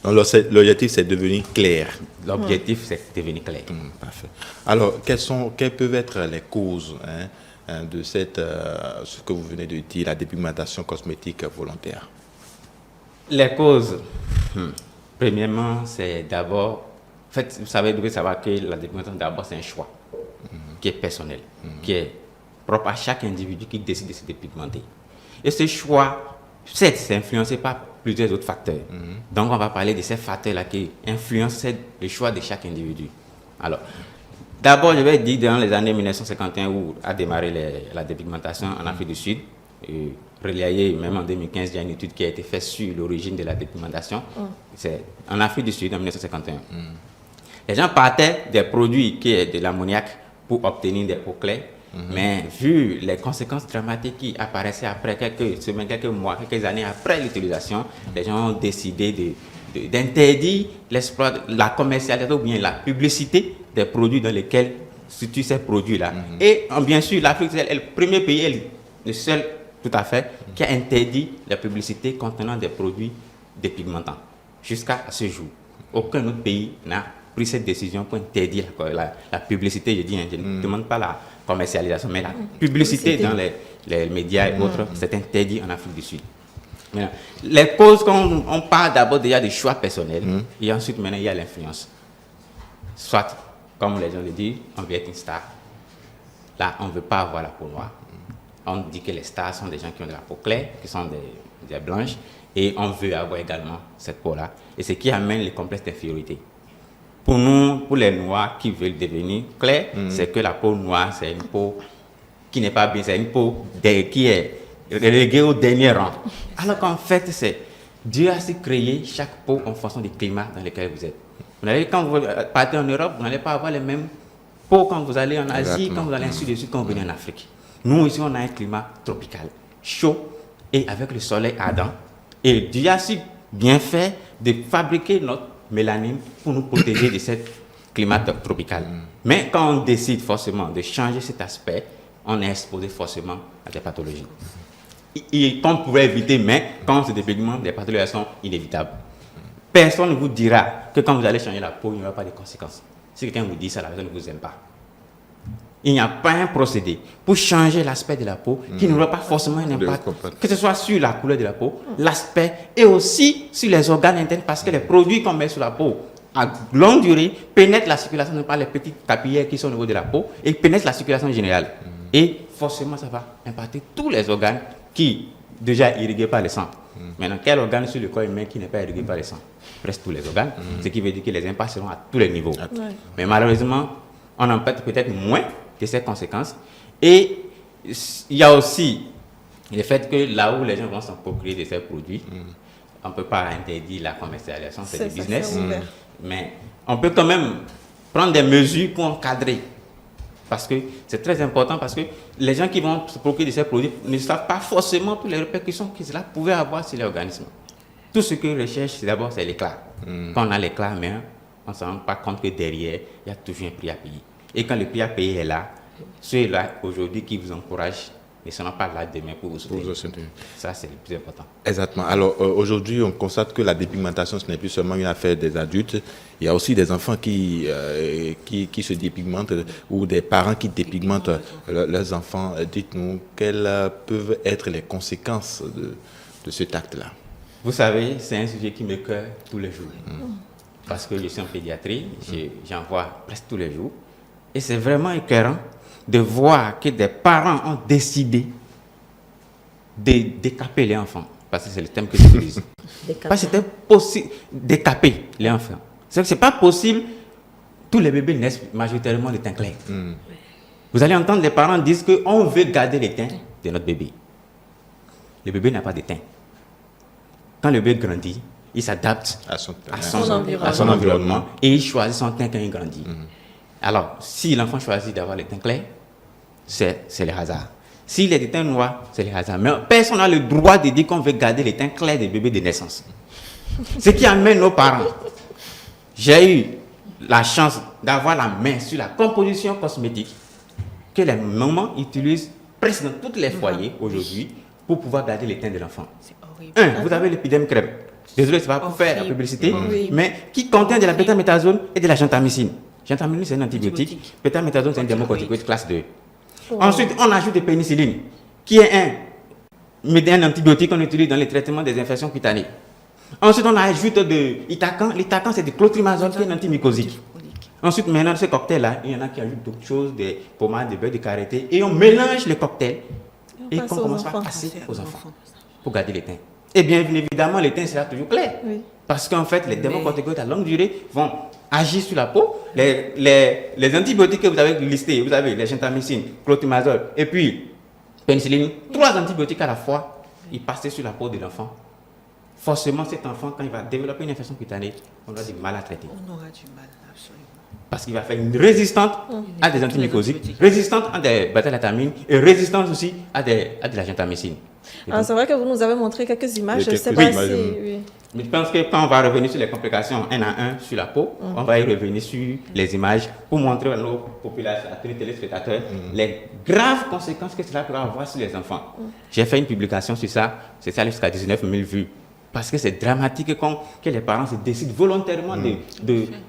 S3: Donc, l'objectif, c'est de devenir clair.
S10: L'objectif, c'est de devenir clair.
S3: Parfait. Alors, quelles peuvent être les causes de ce que vous venez de dire, la dépigmentation cosmétique volontaire?
S10: Les causes, premièrement, c'est d'abord, en fait, vous devez savoir que la dépigmentation, d'abord, c'est un choix qui est personnel, qui est propre à chaque individu qui décide de se dépigmenter. Et ce choix, c'est influencé par plusieurs autres facteurs. Donc, on va parler de ces facteurs-là qui influencent le choix de chaque individu. Alors, d'abord, je vais dire dans les années 1951 où a démarré la dépigmentation en Afrique du Sud, relayée même en 2015, il y a une étude qui a été faite sur l'origine de la dépigmentation. C'est en Afrique du Sud en 1951. Les gens partaient des produits qui est de l'ammoniac pour obtenir des peaux claires. Mais vu les conséquences dramatiques qui apparaissaient après quelques semaines, quelques mois, quelques années après l'utilisation, les gens ont décidé d'interdire la commercialisation ou bien la publicité des produits dans lesquels se situent ces produits-là. Et bien sûr, l'Afrique est le premier pays, le seul tout à fait, qui a interdit la publicité contenant des produits dépigmentants. Jusqu'à ce jour, aucun autre pays n'a pris cette décision pour interdire la publicité. Je ne demande pas la commercialisation, mais la publicité dans les médias et autres, c'est interdit en Afrique du Sud. Maintenant, les causes, on parle d'abord déjà des choix personnels, et ensuite maintenant il y a l'influence. Soit, comme les gens le disent, on veut être une star. Là, on ne veut pas avoir la peau noire. On dit que les stars sont des gens qui ont de la peau claire, qui sont des blanches, et on veut avoir également cette peau-là. Et ce qui amène les complexes d'infériorité. Pour nous, pour les noirs qui veulent devenir clairs, c'est que la peau noire, c'est une peau qui n'est pas bien, c'est une peau qui est reléguée au dernier rang. Alors qu'en fait, Dieu a créé chaque peau en fonction du climat dans lequel vous êtes. Quand vous partez en Europe, vous n'allez pas avoir les mêmes peaux quand vous allez en Asie, quand vous allez ainsi de suite, quand vous venez en Afrique. Nous, ici, on a un climat tropical, chaud et avec le soleil ardent. Et Dieu a bien fait de fabriquer notre mélanine pour nous protéger de ce climat tropical. Mais quand on décide forcément de changer cet aspect, on est exposé forcément à des pathologies. Qu'on pourrait éviter, mais quand on se dépigmente, les pathologies sont inévitables. Personne ne vous dira que quand vous allez changer la peau, il n'y aura pas de conséquences. Si quelqu'un vous dit ça, la personne ne vous aime pas. Il n'y a pas un procédé pour changer l'aspect de la peau qui n'aura pas forcément un impact, que ce soit sur la couleur de la peau, l'aspect et aussi sur les organes internes, parce que les produits qu'on met sur la peau à longue durée pénètrent la circulation par les petites capillaires qui sont au niveau de la peau et pénètrent la circulation générale. Et forcément, ça va impacter tous les organes qui déjà irrigués par le sang. Maintenant, quel organe sur le corps humain qui n'est pas irrigué par le sang? Presque tous les organes, ce qui veut dire que les impacts seront à tous les niveaux. Mais malheureusement, on en perd peut-être moins de ses conséquences. Et il y a aussi le fait que là où les gens vont s'en procurer de ces produits, on ne peut pas interdire la commercialisation, c'est du business. Mais on peut quand même prendre des mesures pour encadrer. Parce que c'est très important, parce que les gens qui vont se procurer de ces produits ne savent pas forcément toutes les répercussions que cela pouvait avoir sur l'organisme. Tout ce qu'ils recherchent, d'abord, c'est l'éclat. Quand on a l'éclat, mais on ne se rend pas compte que derrière, il y a toujours un prix à payer. Et quand le prix à payer est là, ceux-là, aujourd'hui, qui vous encouragent, ne seront pas là demain pour vous soutenir. Ça, c'est le plus important.
S3: Exactement. Alors, aujourd'hui, on constate que la dépigmentation, ce n'est plus seulement une affaire des adultes. Il y a aussi des enfants qui se dépigmentent ou des parents qui dépigmentent leurs enfants. Dites-nous, quelles peuvent être les conséquences de cet acte-là?
S10: Vous savez, c'est un sujet qui me cœur tous les jours. Parce que je suis en pédiatrie, j'en vois presque tous les jours. Et c'est vraiment écœurant de voir que des parents ont décidé de décaper les enfants. Parce que c'est le thème que j'utilise. Parce que c'était possible de décaper les enfants. C'est que ce n'est pas possible. Tous les bébés naissent majoritairement de teint clair. Vous allez entendre les parents dire qu'on veut garder les teints de notre bébé. Le bébé n'a pas de teint. Quand le bébé grandit, il s'adapte à son environnement et il choisit son teint quand il grandit. Alors, si l'enfant choisit d'avoir le teint clair, c'est le hasard. S'il est de teint noir, c'est le hasard. Mais personne n'a le droit de dire qu'on veut garder le teint clair des bébés de naissance. Ce qui amène nos parents. J'ai eu la chance d'avoir la main sur la composition cosmétique que les mamans utilisent presque dans tous les foyers aujourd'hui pour pouvoir garder le teint de l'enfant. Vous avez l'épidème crème. Désolé, c'est pas pour faire la publicité, mais qui contient de la bétaméthasone et de la gentamicine. Gentamicine, c'est un antibiotique. Bétaméthasone, c'est un démocorticoïde classe 2. Ensuite, on ajoute de pénicilline, qui est un antibiotique qu'on utilise dans le traitement des infections cutanées. Ensuite, on ajoute de Itacan. L'Itacan, c'est du clotrimazole, qui est un antimycosique. Ensuite, maintenant, ce cocktail-là, il y en a qui ajoutent d'autres choses, des pommades, de beurre de karité, et on mélange le cocktail et on commence à passer aux enfants pour garder les teints. Et bien évidemment, les teints sera toujours clair. Parce qu'en fait, les démocorticoïdes à longue durée vont agir sur la peau. Les antibiotiques que vous avez listés, vous avez les gentamicine, clotrimazole et puis pénicilline, 3 antibiotiques à la fois, ils passent sur la peau de l'enfant. Forcément, cet enfant, quand il va développer une infection cutanée, on aura du mal à traiter.
S5: On aura du mal, absolument.
S10: Parce qu'il va faire une résistante à des antibiotiques, résistante à des bêta-lactamines et résistante aussi à de la gentamicine.
S1: C'est vrai que vous nous avez montré quelques images. Je sais pas si...
S10: Mais je pense que quand on va revenir sur les complications un à un sur la peau, on va y revenir sur les images pour montrer à nos populations, à tous les téléspectateurs, les graves conséquences que cela peut avoir sur les enfants. J'ai fait une publication sur ça, c'est ça jusqu'à 19 000 vues. Parce que c'est dramatique que les parents se décident volontairement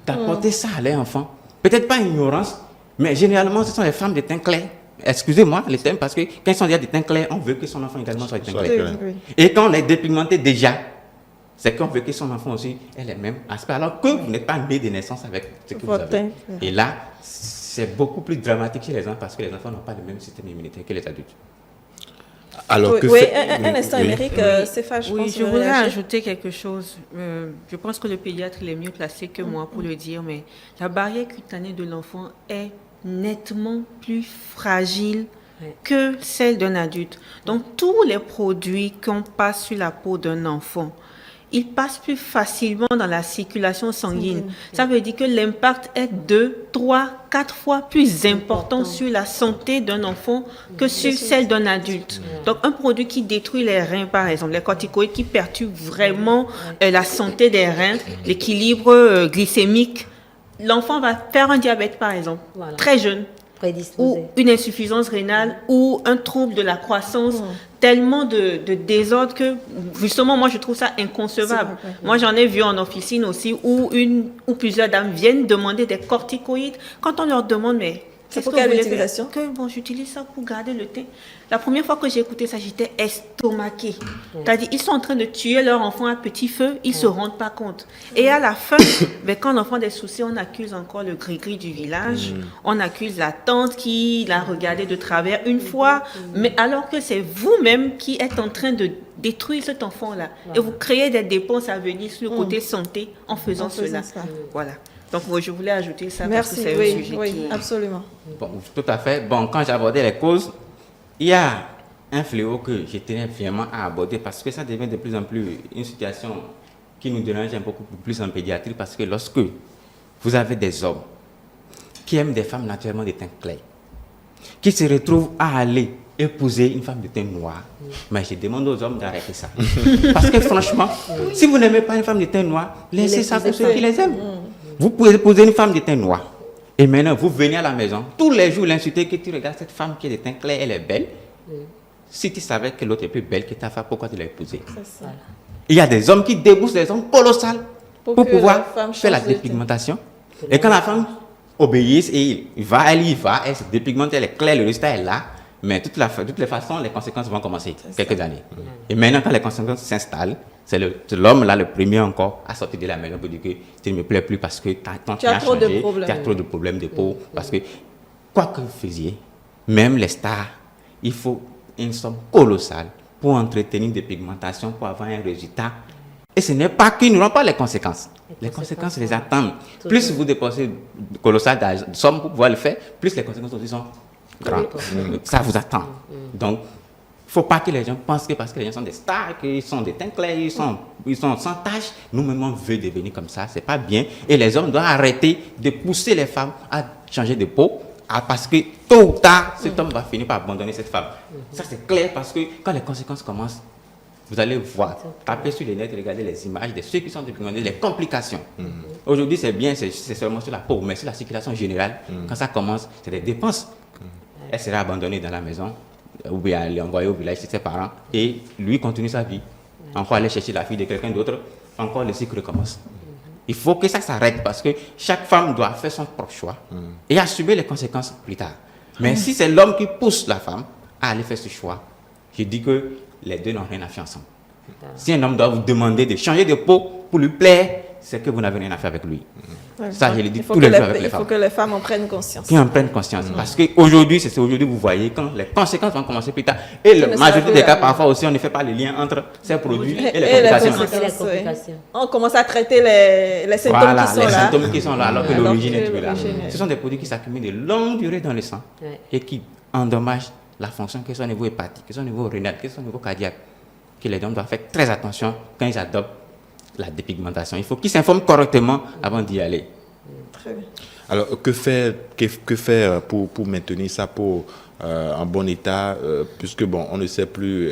S10: d'apporter ça à leurs enfants. Peut-être pas ignorance, mais généralement, ce sont les femmes de teint clair. Excusez-moi, les thèmes, parce que quand ils sont déjà de teint clair, on veut que son enfant également soit de teint clair. Et quand on est dépigmenté déjà, c'est qu'on veut que son enfant aussi ait les mêmes aspects, alors que vous n'êtes pas né de naissance avec ce que vous avez. Et là, c'est beaucoup plus dramatique chez les enfants, parce que les enfants n'ont pas le même système immunitaire que les adultes.
S3: Alors
S1: un instant, Émeric, c'est fâche.
S5: Oui, je voudrais ajouter quelque chose. Je pense que le pédiatre il est mieux placé que moi pour le dire, mais la barrière cutanée de l'enfant est nettement plus fragile que celle d'un adulte. Donc, tous les produits qu'on passe sur la peau d'un enfant, ils passent plus facilement dans la circulation sanguine. Ça veut dire que l'impact est 2, 3, 4 fois plus important sur la santé d'un enfant que sur celle d'un adulte. Donc, un produit qui détruit les reins, par exemple, les corticoïdes qui perturbent vraiment la santé des reins, l'équilibre glycémique, l'enfant va faire un diabète, par exemple, très jeune, ou une insuffisance rénale, ou un trouble de la croissance, tellement de désordre que, justement, moi, je trouve ça inconcevable. Moi, j'en ai vu en officine aussi, où plusieurs dames viennent demander des corticoïdes. Quand on leur demande, mais...
S1: C'est pour quelle utilisation?
S5: J'utilise ça pour garder le teint. La première fois que j'ai écouté ça, j'étais estomaquée. C'est-à-dire, ils sont en train de tuer leur enfant à petit feu, ils ne se rendent pas compte. Et à la fin, quand l'enfant a des soucis, on accuse encore le gris-gris du village, on accuse la tante qui l'a regardé de travers une fois, mais alors que c'est vous-même qui êtes en train de détruire cet enfant-là. Et vous créez des dépenses à venir sur le côté santé en faisant cela. Voilà. Donc, je voulais ajouter ça
S1: Merci,
S5: parce que c'est un
S1: oui,
S5: sujet
S1: oui,
S5: qui...
S1: absolument.
S10: Bon, tout à fait. Bon, quand j'abordais les causes, il y a un fléau que je tenais vraiment à aborder parce que ça devient de plus en plus une situation qui nous dérange un peu plus en pédiatrie parce que lorsque vous avez des hommes qui aiment des femmes naturellement de teint clair, qui se retrouvent à aller épouser une femme de teint noir, mais je demande aux hommes d'arrêter ça. Parce que franchement, si vous n'aimez pas une femme de teint noir, laissez ça pour ceux qui les aiment. Vous pouvez épouser une femme de teint noir. Et maintenant, vous venez à la maison, tous les jours l'insulter que tu regardes cette femme qui est de teint clair, elle est belle. Si tu savais que l'autre est plus belle que ta femme, pourquoi tu l'as épousée? Il y a des hommes qui déboursent des hommes colossales pour pouvoir faire la dépigmentation. Et quand la femme obéit et elle y va, elle se dépigmente, elle est claire, le résultat est là. Mais de toutes les façons, les conséquences vont commencer quelques années. Et maintenant, quand les conséquences s'installent, c'est l'homme là le premier encore à sortir de la maison pour dire que tu ne me plais plus parce que tu as trop changé, tu as trop de problèmes de peau. Parce que quoi que vous faisiez, même les stars, il faut une somme colossale pour entretenir des pigmentations, pour avoir un résultat. Et ce n'est pas qu'ils n'auront pas les conséquences. Les conséquences les attendent. Plus vous dépensez colossal de sommes pour pouvoir le faire, plus les conséquences aussi sont grandes. Ça vous attend. Donc, il ne faut pas que les gens pensent que parce que les gens sont des stars, qu'ils sont des teintes claires, ils sont sans taches, nous-mêmes on veut devenir comme ça, c'est pas bien. Et les hommes doivent arrêter de pousser les femmes à changer de peau, parce que tôt ou tard, cet homme va finir par abandonner cette femme. Ça c'est clair parce que quand les conséquences commencent, vous allez voir, taper sur les net, regarder les images de ceux qui sont dépigmentés, les complications. Aujourd'hui c'est bien, c'est seulement sur la peau, mais sur la circulation générale, quand ça commence, c'est des dépenses. Elle sera abandonnée dans la maison, ou bien elle est envoyée au village chez ses parents, et lui continue sa vie. Encore aller chercher la fille de quelqu'un d'autre, encore le cycle recommence. Il faut que ça s'arrête parce que chaque femme doit faire son propre choix et assumer les conséquences plus tard. Mais si c'est l'homme qui pousse la femme à aller faire ce choix, je dis que les deux n'ont rien à faire ensemble. Si un homme doit vous demander de changer de peau pour lui plaire, c'est que vous n'avez rien à faire avec lui. Ça, je le dis tous les jours avec les femmes.
S1: Il faut que les femmes en prennent conscience.
S10: Qui en prennent conscience. Parce qu'aujourd'hui, c'est aujourd'hui vous voyez quand les conséquences vont commencer plus tard. Et la majorité des cas, parfois aussi, on ne fait pas le lien entre ces produits et les complications.
S1: On commence à traiter les symptômes qui sont là.
S10: Les symptômes qui sont là, alors que l'origine est plus là. Ce sont des produits qui s'accumulent de longue durée dans le sang et qui endommagent la fonction, que ce soit au niveau hépatique, que ce soit au niveau rénal, que ce soit au niveau cardiaque. Que les hommes doivent faire très attention quand ils adoptent la dépigmentation. Il faut qu'ils s'informent correctement avant d'y aller.
S1: Très bien.
S3: Alors, que faire pour maintenir sa peau en bon état, puisque, bon, on ne sait plus,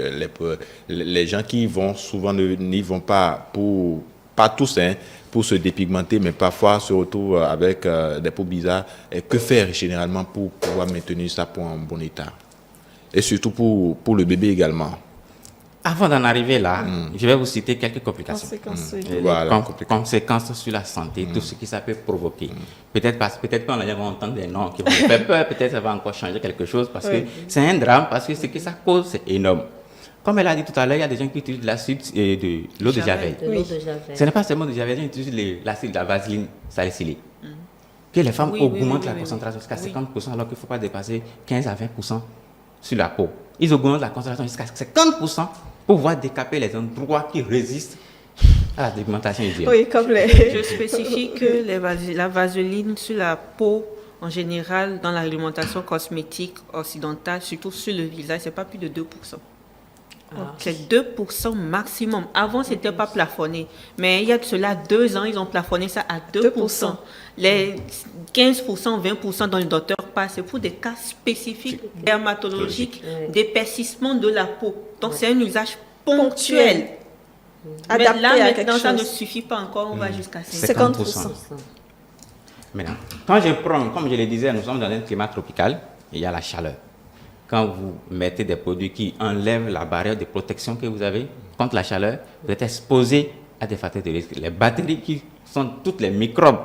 S3: les gens qui y vont, souvent n'y vont pas pas tous, hein, pour se dépigmenter, mais parfois se retrouvent avec des peaux bizarres. Et que faire généralement pour pouvoir maintenir sa peau en bon état? Et surtout pour le bébé également.
S10: Avant d'en arriver là, je vais vous citer quelques complications. Conséquences sur la santé, tout ce que ça peut provoquer. Peut-être qu'on va entendre des noms qui vont faire peur, peut-être ça va encore changer quelque chose parce que c'est un drame, parce que ce que ça cause, c'est énorme. Comme elle a dit tout à l'heure, il y a des gens qui utilisent de l'acide et de l'eau de javel. Ce n'est pas seulement de javel, ils utilisent l'acide de la vaseline salicylée. Que les femmes augmentent la concentration jusqu'à 50%, alors qu'il ne faut pas dépasser 15 à 20% sur la peau. Ils augmentent la concentration jusqu'à 50% pour pouvoir décaper les endroits qui résistent à la dépigmentation usuelle.
S1: Oui, comme
S5: Je spécifie que la vaseline sur la peau, en général, dans l'alimentation cosmétique occidentale, surtout sur le visage, c'est pas plus de 2%. C'est 2% maximum. Avant, ce n'était pas plafonné. Mais il y a de cela 2 ans, ils ont plafonné ça à 2%. Les 15%, 20% dont le docteur passe, c'est pour des cas spécifiques dermatologiques, d'épaississement de la peau. Donc, c'est un usage ponctuel. Mais là, maintenant, ça ne suffit pas encore. On va jusqu'à 50%.
S10: Maintenant, quand je prends, comme je le disais, nous sommes dans un climat tropical, il y a la chaleur. Quand vous mettez des produits qui enlèvent la barrière de protection que vous avez contre la chaleur, vous êtes exposé à des facteurs de risque. Les bactéries qui sont toutes les microbes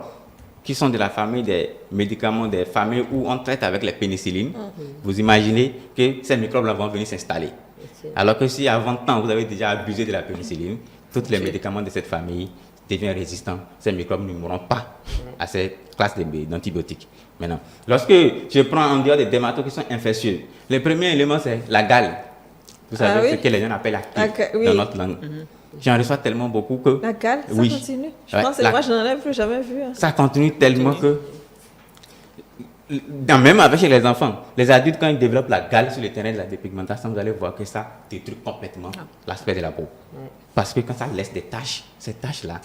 S10: qui sont de la famille des médicaments, des familles où on traite avec les pénicillines, vous imaginez que ces microbes-là vont venir s'installer. Alors que si avant temps vous avez déjà abusé de la pénicilline, tous les médicaments de cette famille deviennent résistants. Ces microbes ne mourront pas à cette classe d'antibiotiques. Maintenant, lorsque je prends en dehors des dermatos qui sont infectieux, le premier élément c'est la gale. Vous savez ce que les gens appellent la quille dans notre langue. J'en reçois tellement beaucoup que...
S1: La gale, ça
S10: Oui.
S1: continue. Je
S10: Ouais,
S1: pense que moi, je n'en ai plus jamais vu. Hein.
S10: Ça continue tellement que... Même avec chez les enfants, les adultes, quand ils développent la gale sur le terrain de la dépigmentation, vous allez voir que ça détruit complètement l'aspect de la peau. Parce que quand ça laisse des taches, ces taches-là,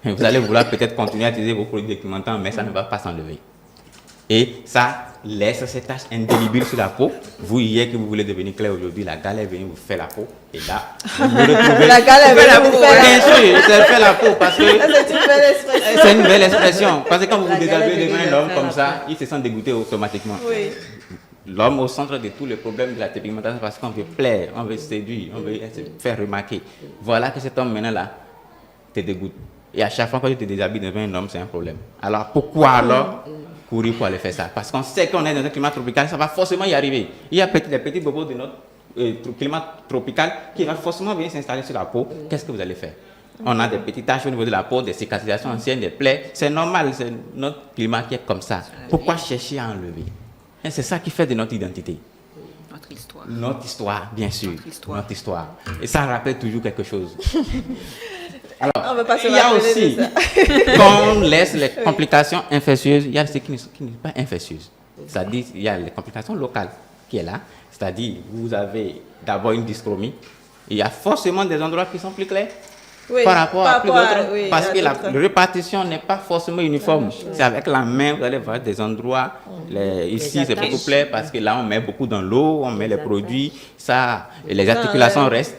S10: vous allez vouloir peut-être continuer à utiliser vos produits dépigmentants, mais ça ne va pas s'enlever. Et ça laisse ces taches indélébiles sur la peau. Vous, hier que vous voulez devenir clair aujourd'hui, la gale est venue vous faire la peau. Et là, vous vous retrouvez...
S1: La gale est venue vous faire la
S10: Bien
S1: peau.
S10: sûr, ça fait la peau parce que...
S1: C'est une belle expression.
S10: C'est une belle expression. Parce que quand vous vous déshabillez devant un homme
S6: faire
S10: comme
S6: la
S10: ça, il se sent dégoûté automatiquement.
S1: Oui.
S10: L'homme au centre de tous les problèmes de la dépigmentation parce qu'on veut plaire, on veut séduire, on veut se faire remarquer. Voilà que cet homme maintenant là te dégoûte. Et à chaque fois que tu te déshabilles devant un homme, c'est un problème. Alors pourquoi alors courir pour aller faire ça? Parce qu'on sait qu'on est dans un climat tropical, ça va forcément y arriver. Il y a des petits bobos de notre climat tropical qui va forcément venir s'installer sur la peau. Qu'est-ce que vous allez faire? On a des petites taches au niveau de la peau, des cicatrisations anciennes, des plaies. C'est normal, c'est notre climat qui est comme ça. Pourquoi chercher à enlever? Et c'est ça qui fait de notre identité.
S5: Notre histoire.
S10: Notre histoire, bien sûr.
S5: Notre histoire.
S10: Et ça rappelle toujours quelque chose.
S1: On
S10: Alors,
S1: veut pas se
S10: il y a
S1: rappeler
S10: aussi,
S1: de ça.
S10: quand on laisse les complications infectieuses, il y a ce qui ne sont pas infectieuses. C'est-à-dire, il y a les complications locales qui est là. C'est-à-dire, vous avez d'abord une dyschromie. Il y a forcément des endroits qui sont plus clairs.
S1: Oui,
S10: Par rapport à plus d'autres,
S1: oui,
S10: parce
S1: à
S10: que la
S1: d'autres.
S10: répartition n'est pas forcément uniforme. C'est avec la main, vous allez voir des endroits, ici c'est beaucoup clair parce que là on met beaucoup dans l'eau, on met les produits, ça, et les articulations restent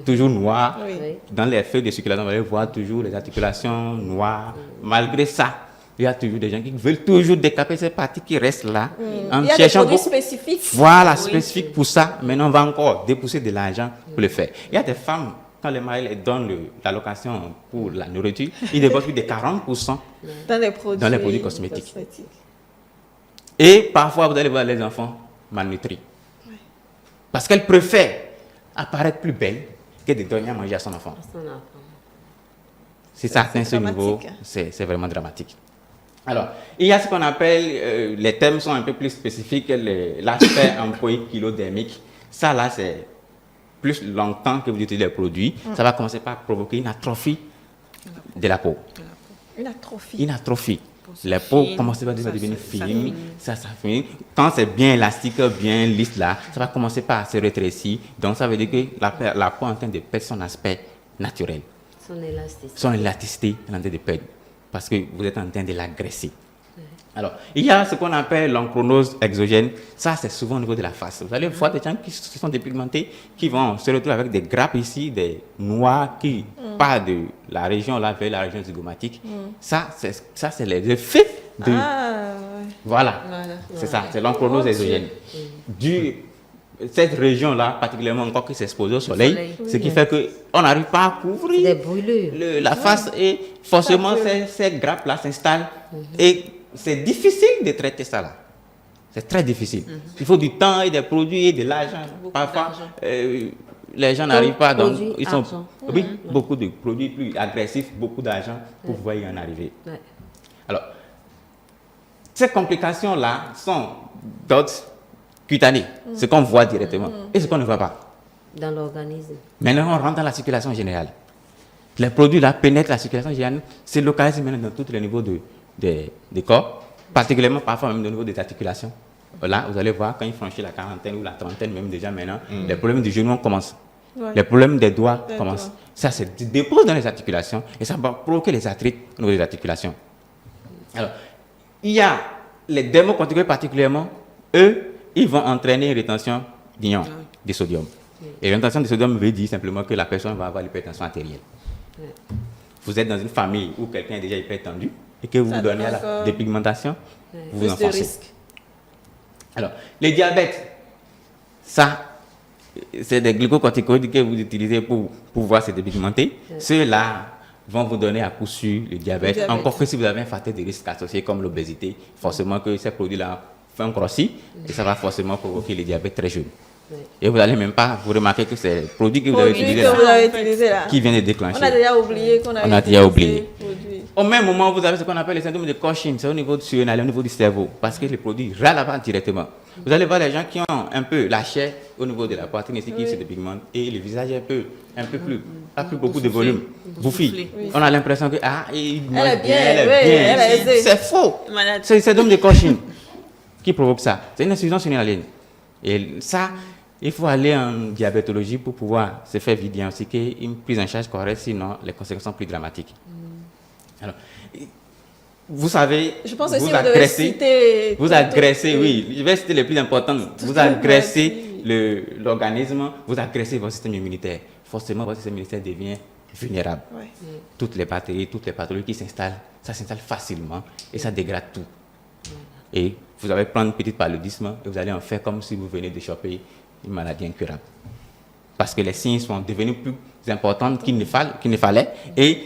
S10: toujours noires.
S1: Oui.
S10: Dans les feuilles de circulation, vous allez voir toujours les articulations noires. Malgré ça, il y a toujours des gens qui veulent toujours décaper ces parties qui restent là. En
S1: Il y a des
S10: cherchant
S1: produits
S10: beaucoup-
S1: spécifiques.
S10: Voilà, spécifique pour ça. Maintenant, on va encore dépousser de l'argent pour le faire. Il y a des femmes, quand les maris les donnent l'allocation pour la nourriture, ils déboursent plus de 40%
S1: Dans les produits
S10: cosmétiques. Et parfois, vous allez voir les enfants malnutris. Parce qu'elles préfèrent apparaître plus belles que de donner à manger à son enfant. Si ça atteint ce niveau,
S1: dramatique.
S10: c'est vraiment dramatique. Alors, il y a ce qu'on appelle, les thèmes sont un peu plus spécifiques, l'aspect employé kilodermique. Ça, là, c'est plus longtemps que vous utilisez les produits. Ça va commencer par provoquer une atrophie de la peau.
S1: Une atrophie.
S10: Une atrophie. La peau
S5: fine,
S10: commence à
S5: ça
S10: devenir
S5: se-
S10: fine, ça finit. Quand c'est bien élastique, bien lisse là, ça va commencer par se rétrécir. Donc ça veut dire que la peau est en train de perdre son aspect naturel. Son élasticité est en train de perdre. Parce que vous êtes en train de l'agresser. Alors, il y a ce qu'on appelle l'encronose exogène. Ça, c'est souvent au niveau de la face. Vous allez voir des gens qui se sont dépigmentés, qui vont se retrouver avec des grappes ici, des noirs qui partent de la région là vers la région zygomatique. Ça, c'est les effets de...
S1: Ah, ouais.
S10: Voilà, c'est ça, c'est l'encronose exogène. Cette région-là, particulièrement encore qui s'expose au soleil, ce qui fait qu'on n'arrive pas à couvrir la face et forcément ces grappes-là s'installent et c'est difficile de traiter ça là. C'est très difficile. Il faut du temps et des produits et de l'argent. Parfois, les gens n'arrivent pas. Donc, ils sont, oui, beaucoup de produits plus agressifs, beaucoup d'argent pour pouvoir y en arriver. Alors, ces complications-là sont d'ordre cutané, ce qu'on voit directement et ce qu'on ne voit pas.
S6: Dans l'organisme.
S10: Maintenant, on rentre dans la circulation générale. Les produits là pénètrent la circulation générale, se localisent maintenant dans tous les niveaux des corps, particulièrement parfois même au niveau des articulations. Là, vous allez voir, quand ils franchissent la quarantaine ou la trentaine, même déjà maintenant, les problèmes du genou commencent.
S1: Ouais.
S10: Les problèmes des doigts
S1: Des
S10: commencent.
S1: doigts.
S10: Ça se dépose dans les articulations et ça va provoquer les arthrites au niveau des articulations. Alors, il y a les dermocorticoïdes particulièrement, eux, ils vont entraîner une rétention d'ion, de sodium. Et la rétention de sodium veut dire simplement que la personne va avoir l'hypertension artérielle. Vous êtes dans une famille où quelqu'un est déjà hypertendu et que vous
S1: Ça
S10: vous donnez à
S1: donne
S10: la
S1: encore
S10: dépigmentation, vous vous
S1: Plus de
S10: enfoncez.
S1: risques.
S10: Alors, les diabètes, ça, c'est des glucocorticoïdes que vous utilisez pour pouvoir se dépigmenter. Ceux-là vont vous donner à coup sûr le diabète.
S1: diabète.
S10: Encore que si vous avez un facteur de risque associé comme l'obésité, forcément que ces produits-là font grossir et ça va forcément provoquer le diabète très jeune. Et vous n'allez même pas vous remarquer que c'est le produit que vous avez
S1: Produit
S10: utilisé
S1: que vous
S10: là,
S1: avez utilisé là.
S10: qui vient de déclencher.
S1: On a déjà oublié qu'on avait
S10: On a déjà
S1: utilisé
S10: oublié.
S1: ce produit.
S10: Au même moment, vous avez ce qu'on appelle le syndrome de Cushing, c'est au niveau du surrénal, au niveau du cerveau, parce que les produits râlent avant directement. Vous allez voir les gens qui ont un peu la chair au niveau de la poitrine ici qui se dépigmente et le visage est un peu plus, a plus beaucoup de volume. Bouffi. On a l'impression que il mange
S1: Elle est bien,
S10: elle
S1: oui,
S10: est bien.
S1: elle est-
S10: C'est faux.
S5: Malade.
S10: C'est l'homme de Cochin qui provoque ça. C'est une insuffisance rénalienne. Et ça, il faut aller en diabétologie pour pouvoir se faire diagnostiquer une prise en charge correcte, sinon les conséquences sont plus dramatiques. Alors, vous savez,
S1: Je pense aussi
S10: vous
S1: que vous devez
S10: agressez,
S1: citer...
S10: vous agressez, oui, je vais citer les plus importantes. Vous agressez l'organisme, vous agressez votre système immunitaire. Forcément, votre système immunitaire devient vulnérable.
S1: Ouais.
S10: Toutes les bactéries, toutes les pathologies qui s'installent, ça s'installe facilement et ça dégrade tout. Et vous allez prendre un petit paludisme et vous allez en faire comme si vous venez de choper une maladie incurable. Parce que les signes sont devenus plus importants qu'il ne fallait. Et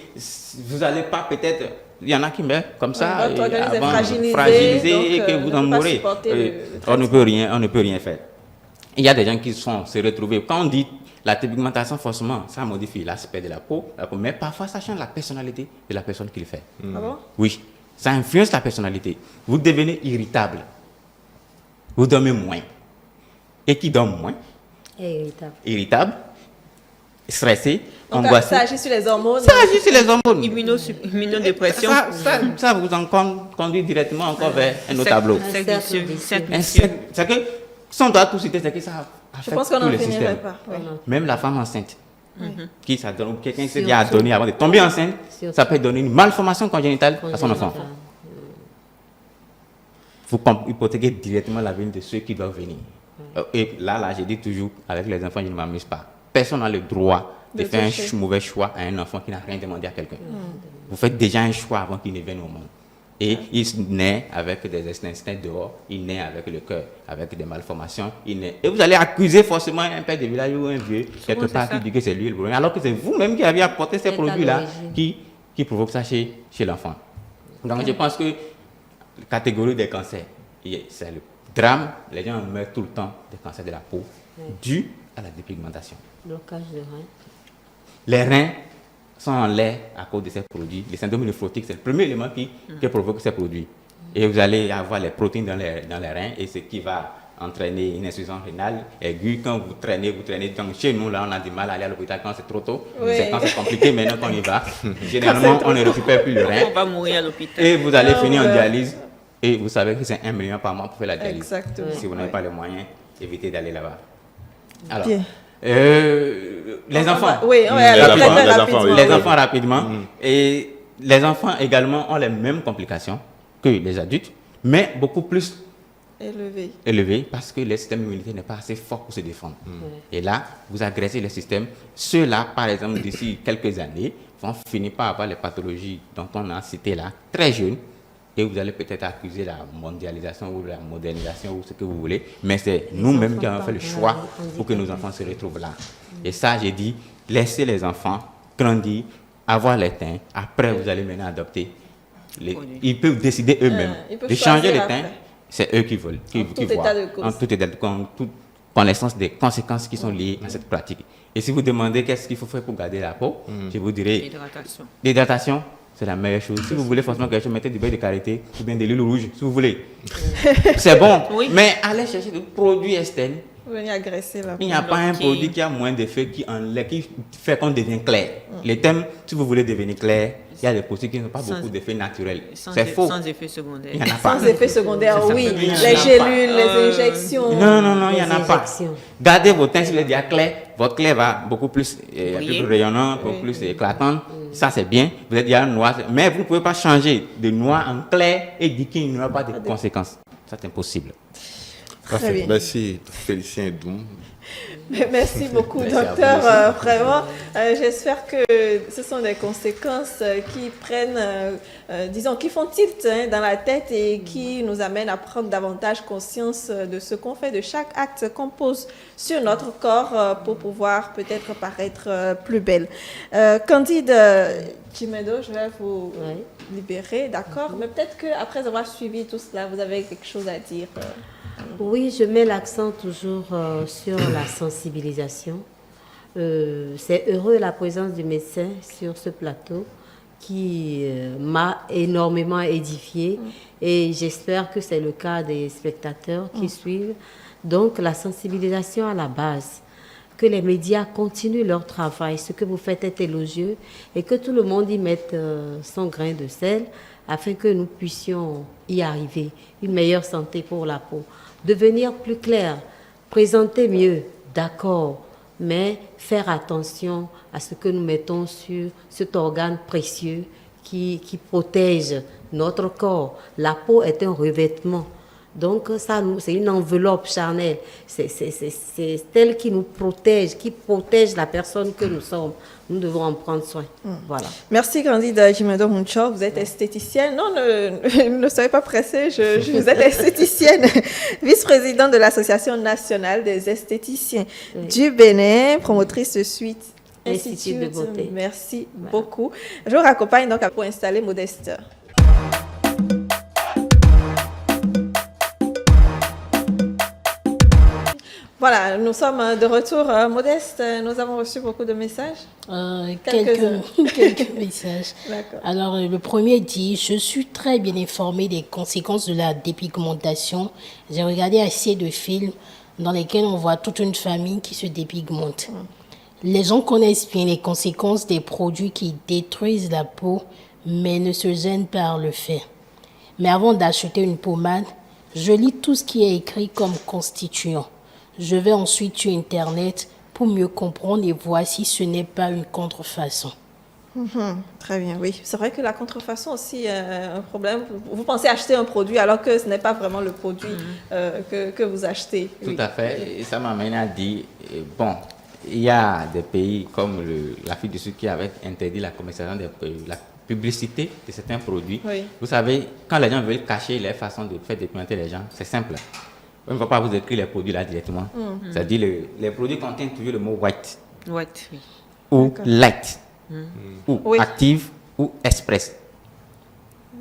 S10: vous n'allez pas peut-être... Il y en a qui meurent comme ça,
S1: Votre organisme est
S10: avant,
S1: fragilisé,
S10: fragilisé et
S1: donc,
S10: que
S1: ne
S10: vous
S1: peut
S10: en
S1: pas
S10: mourrez.
S1: supporter le
S10: On ne peut rien faire. Il y a des gens qui se retrouvent. Quand on dit la dépigmentation, forcément, ça modifie l'aspect de la peau, mais parfois ça change la personnalité de la personne qui le fait.
S1: Ah bon?
S10: Oui, ça influence la personnalité. Vous devenez irritable. Vous dormez moins. Et qui dort moins? Irritable, stressé,
S1: Donc,
S10: angoissé.
S1: ça agit sur les hormones.
S10: Ça agit sur les hormones.
S5: Immunodépression.
S10: Ça vous en conduit directement encore vers un autre tableau. C'est que, si on doit tout citer, c'est que ça
S1: Je
S10: affecte
S1: pense qu'on
S10: tous
S1: n'en
S10: les
S1: finirait
S10: systèmes.
S1: pas. Ouais.
S10: Même la femme enceinte, qui ça donne, ou quelqu'un qui s'est
S6: Surtout-
S10: déjà donné avant de tomber enceinte, ça peut donner une malformation congénitale à son enfant. Vous hypothéquez directement l'avenir de ceux qui doivent venir. Et là, j'ai dit toujours, avec les enfants, je ne m'amuse pas. Personne n'a le droit de faire un mauvais choix à un enfant qui n'a rien demandé à quelqu'un. Vous faites déjà un choix avant qu'il ne vienne au monde. Et il naît avec des instincts dehors, il naît avec le cœur, avec des malformations. Et vous allez accuser forcément un père de village ou un vieux, quelque part, qui dit que c'est lui le problème, alors que c'est vous-même qui avez apporté ces produits-là qui provoquent ça chez l'enfant. Donc je pense que la catégorie des cancers, c'est le drame. Les gens meurent tout le temps des cancers de la peau dû à la dépigmentation.
S6: Blocage de rein.
S10: Les reins sont en l'air à cause de ces produits. Le syndrome néphrotique, c'est le premier élément qui provoque ces produits. Et vous allez avoir les protéines dans les reins et ce qui va entraîner une insuffisance rénale aiguë. Quand vous traînez. Donc chez nous, là, on a du mal à aller à l'hôpital quand c'est trop tôt.
S1: Oui.
S10: C'est quand c'est compliqué, maintenant qu'on y va. Généralement, on ne récupère plus le rein.
S5: On va mourir à l'hôpital.
S10: Et vous allez finir en dialyse. Et vous savez que c'est 1 million par mois pour faire la dialyse.
S1: Exactement.
S10: Si vous n'avez pas les moyens, évitez d'aller là-bas. Alors,
S1: Bien.
S10: les enfants.
S1: Oui, on va
S3: Les
S1: aller
S3: enfants,
S1: très
S3: les
S1: rapidement.
S3: enfants, oui.
S10: Les enfants rapidement. Et les enfants également ont les mêmes complications que les adultes, mais beaucoup plus
S1: Élevé.
S10: élevées parce que le système immunitaire n'est pas assez fort pour se défendre. Et là, vous agressez le système. Ceux-là, par exemple, d'ici quelques années, vont finir par avoir les pathologies dont on a cité là, très jeunes. Et vous allez peut-être accuser la mondialisation ou la modernisation ou ce que vous voulez, mais c'est nous-mêmes qui avons fait le choix pour que nos enfants se retrouvent là. Et ça, j'ai dit, laissez les enfants grandir, avoir les teints. Après, vous allez maintenant adopter. Ils peuvent décider eux-mêmes
S1: ils peuvent
S10: de changer les
S1: choisir
S10: teints.
S1: après.
S10: C'est eux qui veulent, qui
S1: tout
S10: voient.
S1: état de cause.
S10: En tout état de cause, en toute connaissance des conséquences qui sont liées à cette pratique. Et si vous demandez qu'est-ce qu'il faut faire pour garder la peau, je vous dirais l'hydratation. C'est la meilleure chose. Si vous voulez forcément quelque chose, mettez du beurre de karité ou bien de l'huile rouge, si vous voulez. C'est bon. Mais allez chercher des produits externes.
S1: Venez agresser là.
S10: Il n'y a pas un produit qui a moins d'effet, qui fait qu'on devient clair. Les thèmes, si vous voulez devenir clair, il y a des produits qui n'ont pas beaucoup d'effets naturels. C'est faux.
S5: Sans effet secondaire.
S10: Il n'y en a pas.
S1: Sans effet secondaire,
S10: C'est ça.
S1: oui.
S10: Il y en a
S1: Les
S10: pas.
S1: gélules, les injections.
S10: Non, il n'y en a pas.
S6: injections.
S10: Gardez vos teints, si vous êtes déjà clair, votre clair va beaucoup plus, plus rayonnant, beaucoup plus éclatant. Ça, c'est bien. Vous êtes déjà noir. Mais vous ne pouvez pas changer de noir en clair et dire qu'il n'y aura pas de conséquences. Ça, c'est impossible.
S1: Très bien.
S3: Merci, Félicien et Doum.
S1: Merci beaucoup,
S10: Merci à vous
S1: docteur.
S10: aussi.
S1: Vraiment, j'espère que ce sont des conséquences qui prennent, disons, qui font tilt dans la tête et qui nous amènent à prendre davantage conscience de ce qu'on fait, de chaque acte qu'on pose sur notre corps pour pouvoir peut-être paraître plus belle. Candide Chimedo, je vais vous libérer, d'accord? Mais peut-être qu'après avoir suivi tout cela, vous avez quelque chose à dire.
S6: Oui, je mets l'accent toujours sur la sensibilisation. C'est heureux la présence du médecin sur ce plateau m'a énormément édifiée et j'espère que c'est le cas des spectateurs qui suivent. Donc la sensibilisation à la base, que les médias continuent leur travail, ce que vous faites est élogieux et que tout le monde y mette son grain de sel afin que nous puissions y arriver, une meilleure santé pour la peau, devenir plus clair, présenter mieux, d'accord, mais faire attention à ce que nous mettons sur cet organe précieux qui protège notre corps. La peau est un revêtement. Donc, ça, c'est une enveloppe charnelle. C'est elle qui nous protège, qui protège la personne que nous sommes. Nous devons en prendre soin. Voilà.
S1: Merci, Candide Jimedo Muncho. Vous êtes esthéticienne. Non, ne soyez pas pressée. Vous êtes esthéticienne, vice-présidente de l'Association nationale des esthéticiens du Bénin, promotrice de Suite
S6: Institut de beauté.
S1: Merci beaucoup. Je vous raccompagne donc pour installer Modeste. Voilà, nous sommes de retour. Modeste, nous avons reçu beaucoup de messages.
S2: Quelques messages.
S1: D'accord.
S2: Alors, le premier dit: je suis très bien informée des conséquences de la dépigmentation. J'ai regardé assez de films dans lesquels on voit toute une famille qui se dépigmente. Les gens connaissent bien les conséquences des produits qui détruisent la peau, mais ne se gênent pas le faire. Mais avant d'acheter une pommade, je lis tout ce qui est écrit comme constituant. Je vais ensuite sur Internet pour mieux comprendre et voir si ce n'est pas une contrefaçon.
S1: Très bien, oui. C'est vrai que la contrefaçon aussi est un problème. Vous pensez acheter un produit alors que ce n'est pas vraiment le produit que vous achetez.
S10: Tout à fait. Et ça m'amène à dire, bon, il y a des pays comme l'Afrique du Sud qui avaient interdit la commercialisation la publicité de certains produits.
S1: Oui.
S10: Vous savez, quand les gens veulent cacher leur façon de faire dépigmenter les gens, c'est simple. On ne va pas vous écrire les produits là directement. C'est-à-dire les produits contiennent toujours le mot white.
S5: White, oui.
S10: Ou light. Ou
S1: Oui.
S10: active ou express.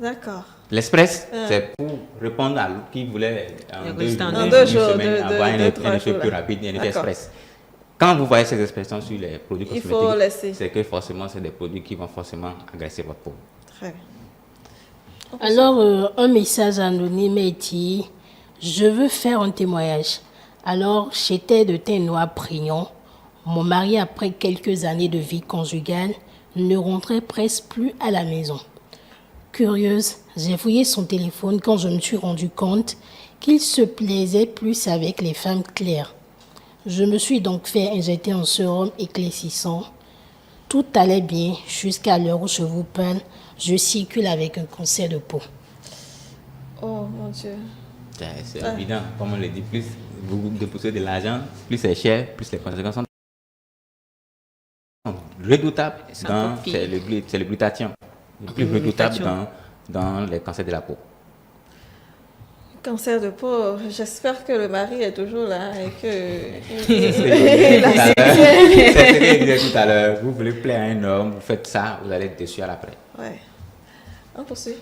S1: D'accord.
S10: L'express, c'est pour répondre à l'autre qui voulait en 2 jours,
S1: en 2 jours,
S10: avoir un
S1: trois
S10: effet
S1: jours,
S10: plus
S1: là.
S10: rapide, un effet
S1: D'accord.
S10: express. Quand vous voyez ces expressions sur les produits
S1: Il faut
S10: cosmétiques,
S1: laisser.
S10: c'est que forcément, c'est des produits qui vont forcément agresser votre peau.
S1: Très bien.
S2: Alors, un message anonyme est dit: je veux faire un témoignage. Alors, j'étais de teint noir brillant. Mon mari, après quelques années de vie conjugale, ne rentrait presque plus à la maison. Curieuse, j'ai fouillé son téléphone quand je me suis rendu compte qu'il se plaisait plus avec les femmes claires. Je me suis donc fait injecter un sérum éclaircissant. Tout allait bien jusqu'à l'heure où je vous parle. Je circule avec un cancer de peau.
S1: Oh mon Dieu.
S10: C'est évident, comme on le dit, plus vous dépensez de l'argent, plus c'est cher, plus les conséquences sont redoutables. C'est le glutathion. Le plus redoutable dans les cancers de la peau.
S1: Cancer de peau, j'espère que le mari est toujours là et que...
S10: C'est ce que je disais tout à l'heure. Vous voulez plaire à un homme, vous faites ça, vous allez être déçu à l'après.
S1: Ouais. On poursuit.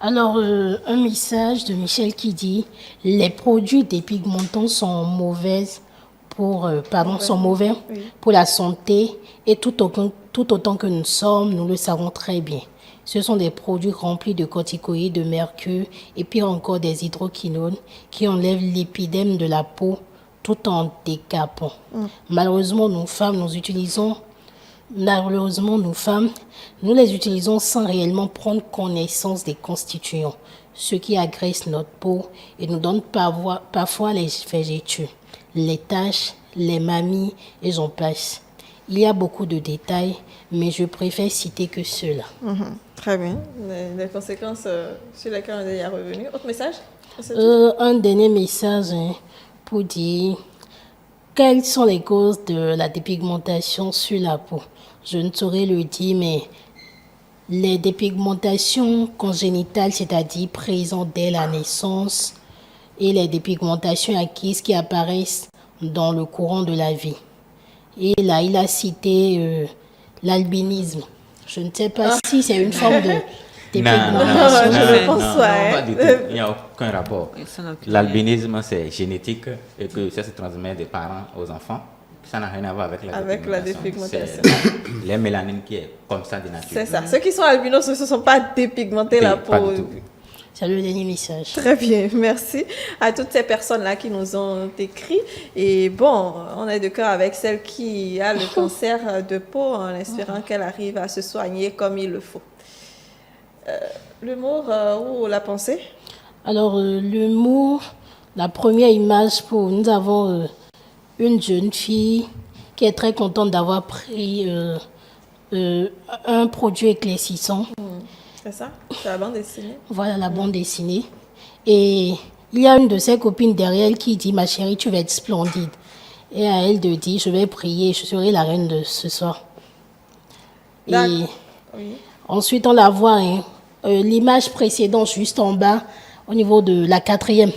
S2: Alors, un message de Michel qui dit: les produits dépigmentants sont mauvais pour la santé et tout autant que nous sommes, nous le savons très bien. Ce sont des produits remplis de corticoïdes, de mercure et puis encore des hydroquinones qui enlèvent l'épidème de la peau tout en décapant. Malheureusement, nous les utilisons sans réellement prendre connaissance des constituants, ce qui agresse notre peau et nous donne parfois les vergetures, les taches, les mamies et j'en passe. Il y a beaucoup de détails, mais je préfère citer que ceux-là.
S1: Très bien. Les conséquences sur lesquelles on est déjà revenu. Autre message?
S2: Un dernier message pour dire quelles sont les causes de la dépigmentation sur la peau. Je ne saurais le dire, mais les dépigmentations congénitales, c'est-à-dire présentes dès la naissance, et les dépigmentations acquises qui apparaissent dans le courant de la vie. Et là, il a cité l'albinisme. Je ne sais pas si c'est une forme de dépigmentation.
S1: Je pense
S10: pas du tout. Il n'y a aucun rapport. L'albinisme, c'est génétique et que ça se transmet des parents aux enfants. Ça n'a rien à voir avec
S1: la
S10: dépigmentation.
S1: dépigmentation.
S10: C'est les mélanines qui est comme ça de nature.
S1: C'est ça. Ceux qui sont albinos ne se sont pas dépigmentés la
S10: Pas
S1: peau.
S10: du tout.
S2: C'est le dernier message.
S1: Très bien, merci à toutes ces personnes-là qui nous ont écrit. Et bon, on est de cœur avec celle qui a le cancer de peau en espérant qu'elle arrive à se soigner comme il le faut. L'humour ou la pensée?
S2: Alors, l'humour, la première image nous avons une jeune fille qui est très contente d'avoir pris un produit éclaircissant.
S1: C'est ça? C'est la bande dessinée?
S2: Voilà la bande dessinée. Et il y a une de ses copines derrière elle qui dit, ma chérie, tu vas être splendide. Et à elle de dire, je vais prier, je serai la reine de ce soir. Et
S1: oui.
S2: Ensuite, on la voit, hein, l'image précédente, juste en bas, au niveau de la 4e.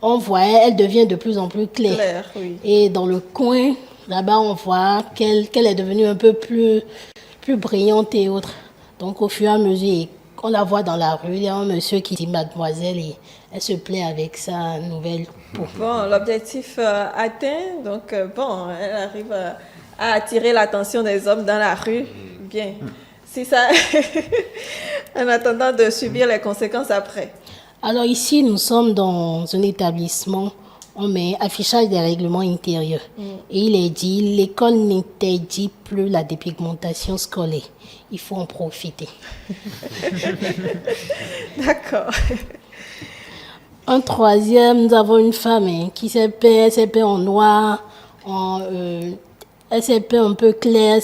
S2: On voit, elle devient de plus en plus claire.
S1: Oui.
S2: Et dans le coin, là-bas, on voit qu'elle est devenue un peu plus brillante et autre. Donc, au fur et à mesure, on la voit dans la rue, il y a un monsieur qui dit mademoiselle et elle se plaît avec sa nouvelle peau.
S1: Bon, l'objectif atteint, donc bon, elle arrive à attirer l'attention des hommes dans la rue. Bien. C'est ça, en attendant de subir les conséquences après.
S2: Alors ici, nous sommes dans un établissement, on met affichage des règlements intérieurs. Et il est dit, l'école n'interdit plus la dépigmentation scolaire. Il faut en profiter.
S1: D'accord.
S2: Un troisième, nous avons une femme qui s'est peint en noir, elle s'est peint un peu clair,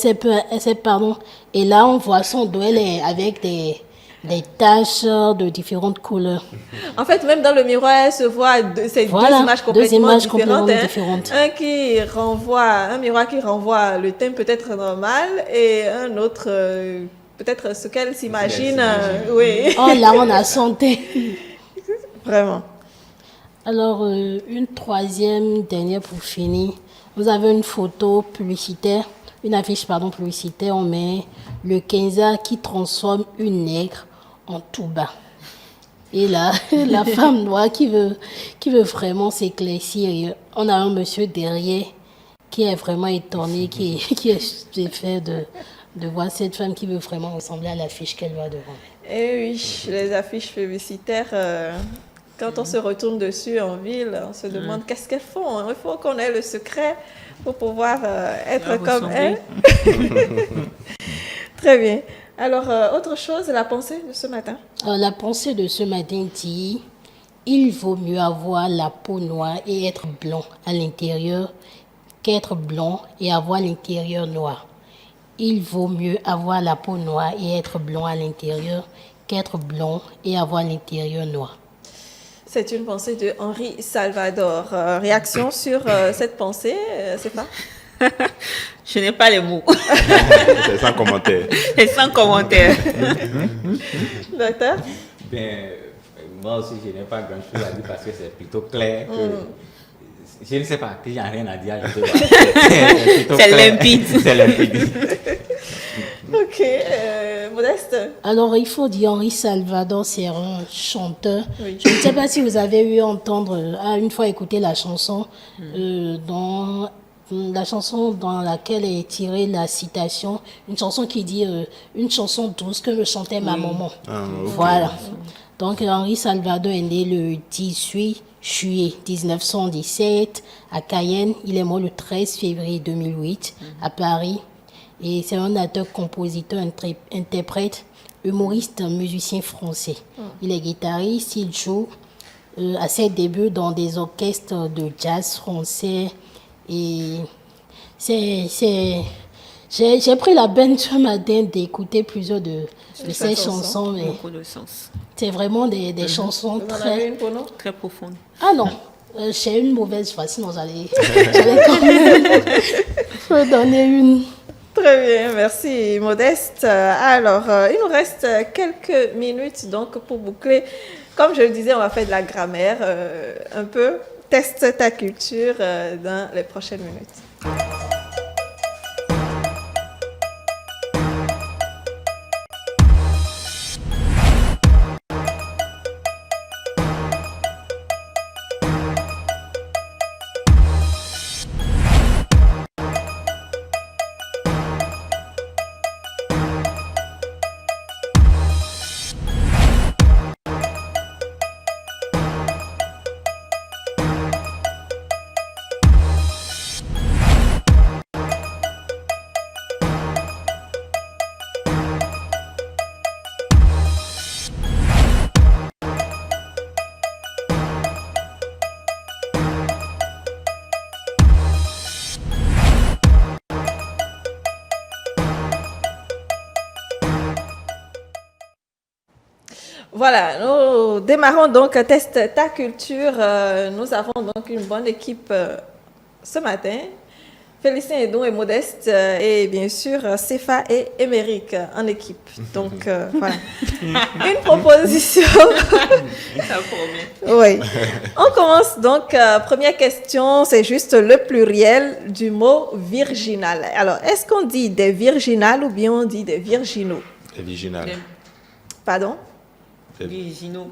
S2: et là on voit son dos, elle est avec des taches de différentes couleurs.
S1: En fait, même dans le miroir, elle se voit ces deux images complètement différentes. Un miroir qui renvoie le teint peut-être normal et un autre, peut-être ce qu'elle s'imagine. Oui.
S2: Oh là, on a son teint.
S1: Vraiment.
S2: Alors, une troisième, dernière pour finir. Vous avez une photo publicitaire, une affiche publicitaire. On met le Kenza qui transforme une nègre en Touba. Et là, la femme noire qui veut vraiment s'éclaircir. Et on a un monsieur derrière qui est vraiment étonné, qui est stupéfait de voir cette femme qui veut vraiment ressembler à l'affiche qu'elle voit devant.
S1: Et oui, les affiches publicitaires, quand on se retourne dessus en ville, on se demande qu'est-ce qu'elles font. Il faut qu'on ait le secret pour pouvoir être comme elles. Très bien. Alors, autre chose, la pensée de ce matin?
S2: La pensée de ce matin dit, il vaut mieux avoir la peau noire et être blanc à l'intérieur qu'être blanc et avoir l'intérieur noir. Il vaut mieux avoir la peau noire et être blanc à l'intérieur qu'être blanc et avoir l'intérieur noir.
S1: C'est une pensée de Henri Salvador. Réaction sur cette pensée, c'est pas?
S5: Je n'ai pas les mots.
S3: C'est sans commentaire.
S5: C'est sans commentaire.
S1: Docteur?
S10: Moi aussi, je n'ai pas grand-chose à dire parce que c'est plutôt clair. Je ne sais pas, que j'ai rien à dire.
S5: C'est limpide.
S10: C'est limpide.
S1: Ok, Modeste?
S2: Alors, il faut dire Henri Salvador, c'est un chanteur.
S1: Oui.
S2: Je ne sais pas si vous avez eu entendre, une fois écouter la chanson, la chanson dans laquelle est tirée la citation, une chanson qui dit une chanson douce que me chantait ma maman. Voilà. Donc, Henri Salvador est né le 18 juillet 1917 à Cayenne. Il est mort le 13 février 2008 à Paris. Et c'est un acteur, compositeur, interprète, humoriste, musicien français. Il est guitariste, il joue à ses débuts dans des orchestres de jazz français. Et j'ai pris la peine ce matin d'écouter plusieurs de ces chansons. Mais
S5: beaucoup de sens.
S2: c'est vraiment des chansons
S5: Très profondes.
S2: Ah non, j'ai une mauvaise voix, sinon j'allais quand même donner une.
S1: Très bien, merci Modeste. Alors, il nous reste quelques minutes donc pour boucler. Comme je le disais, on va faire de la grammaire un peu. Teste ta culture dans les prochaines minutes. Voilà, nous démarrons donc Test ta culture. Nous avons donc une bonne équipe ce matin. Félicien, Edon et Modeste et bien sûr Sefa et Émeric en équipe. Donc voilà. Une proposition.
S5: Ça promet.
S1: Oui. On commence donc. Première question, c'est juste le pluriel du mot virginal. Alors, est-ce qu'on dit des virginales ou bien on dit des virginaux?
S3: Des virginales.
S1: Pardon?
S5: Virginaux.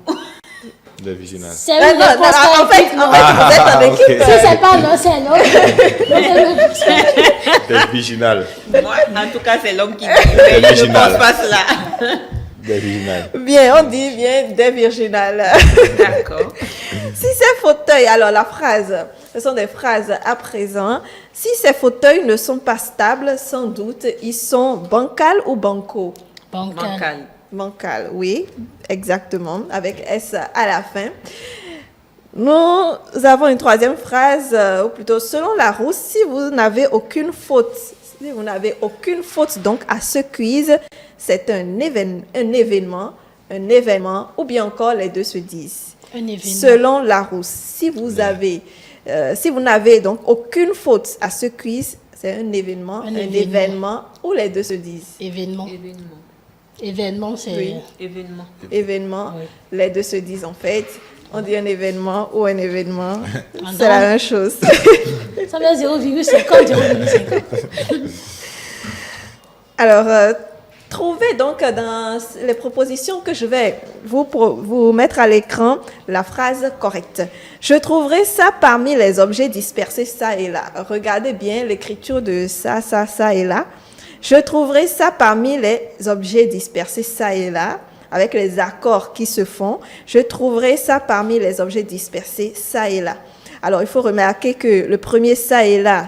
S3: Des virginales.
S2: C'est une réponse
S1: en fait, vous êtes en équipe.
S2: Si c'est pas non, c'est non.
S3: Des virginales.
S5: Moi, en tout cas, c'est l'homme qui dit. Mais je ne pense pas cela.
S3: Des virginales.
S1: Bien, on dit bien des virginales.
S5: D'accord.
S1: Si ces fauteuils, alors la phrase, ce sont des phrases à présent. Si ces fauteuils ne sont pas stables, sans doute, ils sont bancals ou bancaux?
S5: Bancal.
S1: Bancal, oui, exactement, avec S à la fin. Nous avons une troisième phrase, ou plutôt, selon Larousse, si vous n'avez aucune faute, donc à ce quiz, c'est un événement, ou bien encore les deux se disent.
S2: Un événement.
S1: Selon Larousse, si vous n'avez donc aucune faute à ce quiz, c'est un événement, ou les deux se disent.
S2: Événement.
S5: Événement.
S2: Événement, c'est...
S1: Oui.
S5: Événement.
S1: Événement,
S2: Oui.
S1: les deux se disent en fait. On dit un événement ou un événement,
S2: Ah
S1: c'est la même chose.
S2: Ça veut dire 0,50, 0,50.
S1: Alors, trouvez donc dans les propositions que je vais vous mettre à l'écran la phrase correcte. Je trouverai ça parmi les objets dispersés ça et là. Regardez bien l'écriture de ça et là. Je trouverai ça parmi les objets dispersés ça et là, avec les accords qui se font. Je trouverai ça parmi les objets dispersés ça et là. Alors, il faut remarquer que le premier ça et là,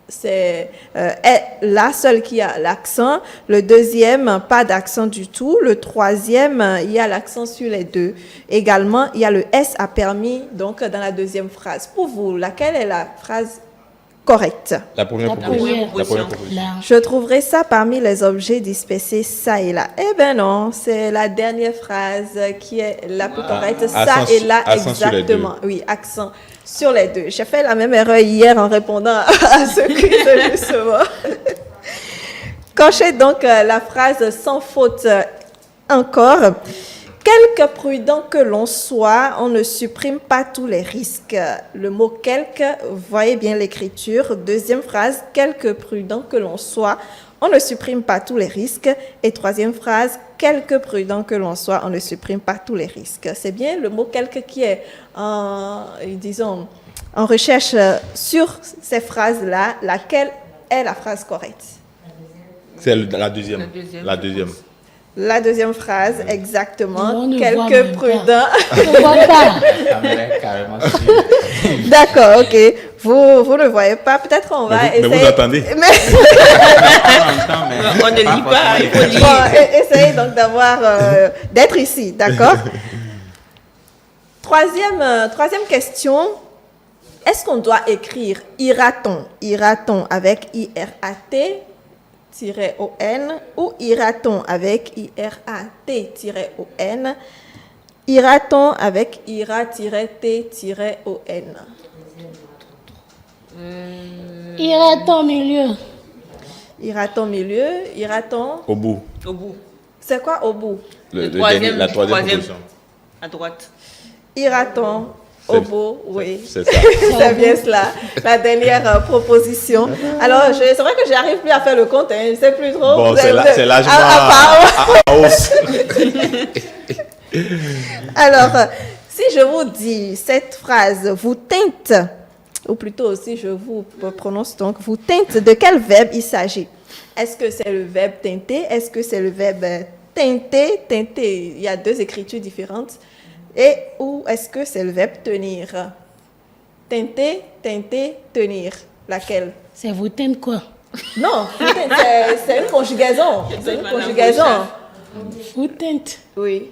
S1: c'est la seule qui a l'accent. Le deuxième, pas d'accent du tout. Le troisième, il y a l'accent sur les deux. Également, il y a le S a permis, donc dans la deuxième phrase. Pour vous, laquelle est la phrase correcte?
S3: La première proposition.
S2: Là.
S1: Je trouverai ça parmi les objets dispersés ça et là. Eh bien non, c'est la dernière phrase qui est la plus correcte. Ça
S3: Accent
S1: et là,
S3: accent sur les
S1: exactement. Oui, accent sur les deux. J'ai fait la même erreur hier en répondant à ce quiz, justement. Cochez donc la phrase sans faute encore. Quelque prudent que l'on soit, on ne supprime pas tous les risques. Le mot quelque, voyez bien l'écriture. Deuxième phrase, quelque prudent que l'on soit, on ne supprime pas tous les risques. Et troisième phrase, quelque prudent que l'on soit, on ne supprime pas tous les risques. C'est bien le mot quelque qui est en recherche sur ces phrases-là. Laquelle est la phrase correcte?
S3: C'est la deuxième. La deuxième.
S1: La deuxième phrase, exactement.
S2: On ne voit
S1: Quelque
S2: même
S1: prudent.
S2: On ne voit pas.
S10: Carrément sûr.
S1: D'accord, ok. Vous ne voyez pas. Peut-être on va essayer.
S3: Mais vous entendez.
S5: On ne lit pas, il faut lire.
S1: Bon, essayez donc d'être ici, d'accord? Troisième question. Est-ce qu'on doit écrire ira-t-on? Ira-t-on avec I-R-A-T -O-N ou ira-t-on avec I-R-A-T-O-N? Ira-t-on avec ira-T-O-N?
S2: Ira-t-on au milieu?
S1: Ira-t-on au milieu? Ira-t-on
S3: Au bout.
S5: Au bout.
S1: C'est quoi au bout?
S3: La troisième position.
S5: À droite.
S1: Ira-t-on au bout? Oui.
S3: C'est ça.
S1: C'est bien cela. La dernière proposition. Alors, c'est vrai que j'arrive plus à faire le compte. Je ne sais plus trop.
S3: Bon, c'est largement à hausse.
S1: Alors, si je vous dis cette phrase, vous teinte, ou plutôt si je vous prononce donc, vous teinte, de quel verbe il s'agit? Est-ce que c'est le verbe teinter? Est-ce que c'est le verbe teinter? Teinter, il y a deux écritures différentes. Ou est-ce que c'est le verbe tenir? Teinter, teinter, tenir. Laquelle?
S2: C'est vous teinte quoi?
S1: Non, c'est une conjugaison. C'est une conjugaison.
S2: Vous teinte.
S1: Oui.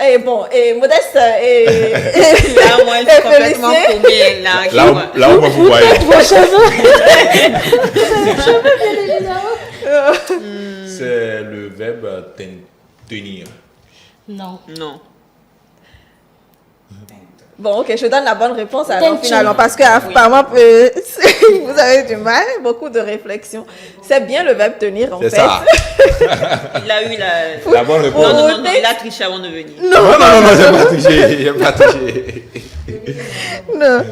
S1: Et bon, et Modeste et
S5: Là, moi, je suis complètement paumée.
S3: Là où vous voyez.
S2: Vos cheveux.
S3: C'est le verbe Tenir.
S2: Non.
S5: Non.
S1: Bon, ok, je donne la bonne réponse alors
S2: Teinture.
S1: finalement, parce que apparemment, vous avez du mal, beaucoup de réflexion. C'est bien le verbe tenir en
S3: C'est
S1: fait.
S3: ça.
S5: Il a eu
S3: La bonne réponse.
S5: Non, il a triché avant de venir.
S3: Non, j'ai pas touché. J'ai pas touché.
S1: Non.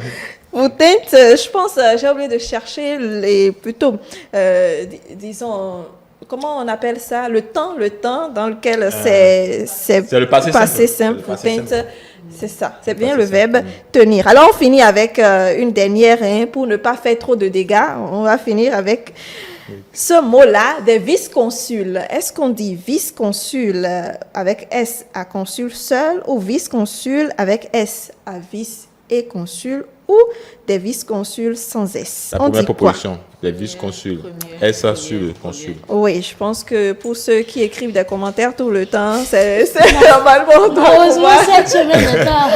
S1: Vous teintes, je pense, j'ai oublié de chercher plutôt, disons, comment on appelle ça, le temps dans lequel c'est
S3: le passé simple.
S1: Vous teintes, c'est ça, c'est bien le verbe tenir. Alors on finit avec une dernière, pour ne pas faire trop de dégâts. On va finir avec ce mot-là, des vice-consuls. Est-ce qu'on dit vice-consul avec S à consul seul ou vice-consul avec S à vice et consul ou des vice-consuls sans S?
S3: La
S1: On
S3: première
S1: dit quoi?
S3: proposition, les vice-consuls. SA sur le consul.
S1: Oui, je pense que pour ceux qui écrivent des commentaires tout le temps, c'est normalement... on doit
S2: Heureusement,
S1: pouvoir-
S2: cette semaine n'est pas.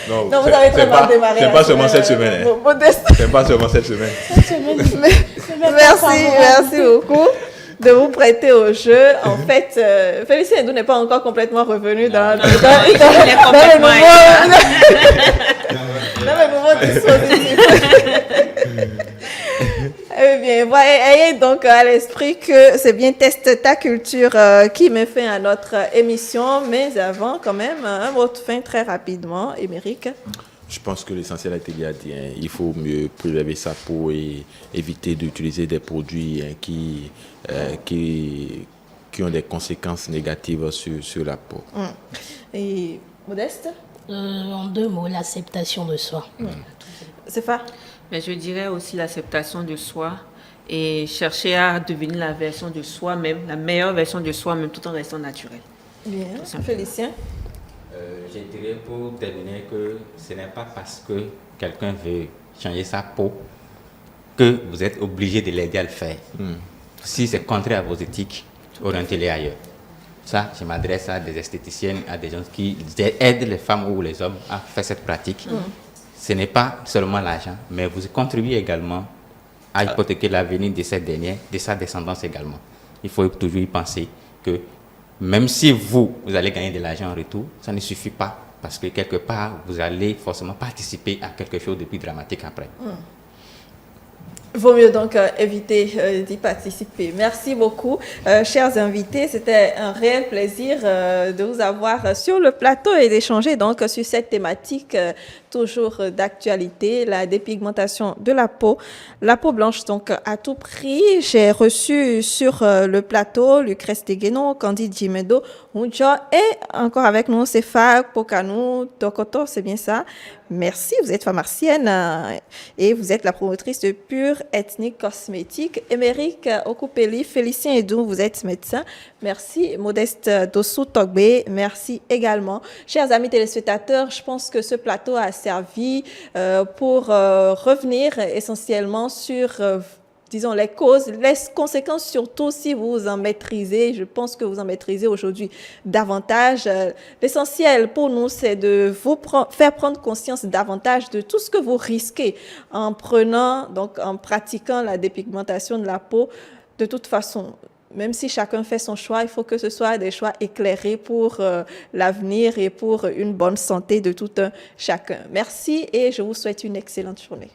S1: Non, vous avez très mal démarré.
S3: C'est
S1: la
S3: pas seulement cette semaine. hein.
S1: Modeste.
S3: C'est pas seulement cette semaine.
S2: Cette semaine, c'est même pas
S1: Merci,
S2: favorable.
S1: merci beaucoup de vous prêter au jeu. En fait, Félicien Edou n'est pas encore complètement revenu dans le nouveau dispositif. Eh bien, ayez donc à l'esprit que c'est bien Teste ta culture qui met fin à notre émission, mais avant quand même, un mot de fin très rapidement, Émeric.
S3: Je pense que l'essentiel a été bien dit. Hein. Il faut mieux préserver sa peau et éviter d'utiliser des produits qui ont des conséquences négatives sur la peau.
S1: Et Modeste?
S2: En 2 mots, l'acceptation de soi.
S1: C'est ça?
S5: Mais je dirais aussi l'acceptation de soi et chercher à devenir la version de soi-même, la meilleure version de soi-même tout en restant naturel.
S1: Bien, Félicien.
S10: Je dirais pour terminer que ce n'est pas parce que quelqu'un veut changer sa peau que vous êtes obligé de l'aider à le faire. Si c'est contraire à vos éthiques, orientez-les ailleurs. Ça, je m'adresse à des esthéticiennes, à des gens qui aident les femmes ou les hommes à faire cette pratique. Ce n'est pas seulement l'argent, mais vous contribuez également à hypothéquer l'avenir de cette dernière, de sa descendance également. Il faut toujours y penser que même si vous allez gagner de l'argent en retour, ça ne suffit pas parce que quelque part, vous allez forcément participer à quelque chose de plus dramatique après.
S1: Vaut mieux donc éviter d'y participer. Merci beaucoup, chers invités. C'était un réel plaisir de vous avoir sur le plateau et d'échanger donc sur cette thématique toujours d'actualité, la dépigmentation de la peau blanche donc à tout prix. J'ai reçu sur le plateau Lucrèce Tegueno, Candide Jimedo, Unjo et encore avec nous Sefa Pokanou Tokoto, c'est bien ça. Merci, vous êtes pharmacienne et vous êtes la promotrice de Pure Ethnique Cosmétique. Émeric Okupeli, Félicien Edou, vous êtes médecin. Merci, Modeste Dossou Togbe. Merci également. Chers amis téléspectateurs, je pense que ce plateau a servi pour revenir essentiellement sur disons, les causes, les conséquences, surtout si vous en maîtrisez. Je pense que vous en maîtrisez aujourd'hui davantage. L'essentiel pour nous, c'est de vous faire prendre conscience davantage de tout ce que vous risquez en pratiquant la dépigmentation de la peau. De toute façon, même si chacun fait son choix, il faut que ce soit des choix éclairés pour l'avenir et pour une bonne santé de tout un chacun. Merci et je vous souhaite une excellente journée.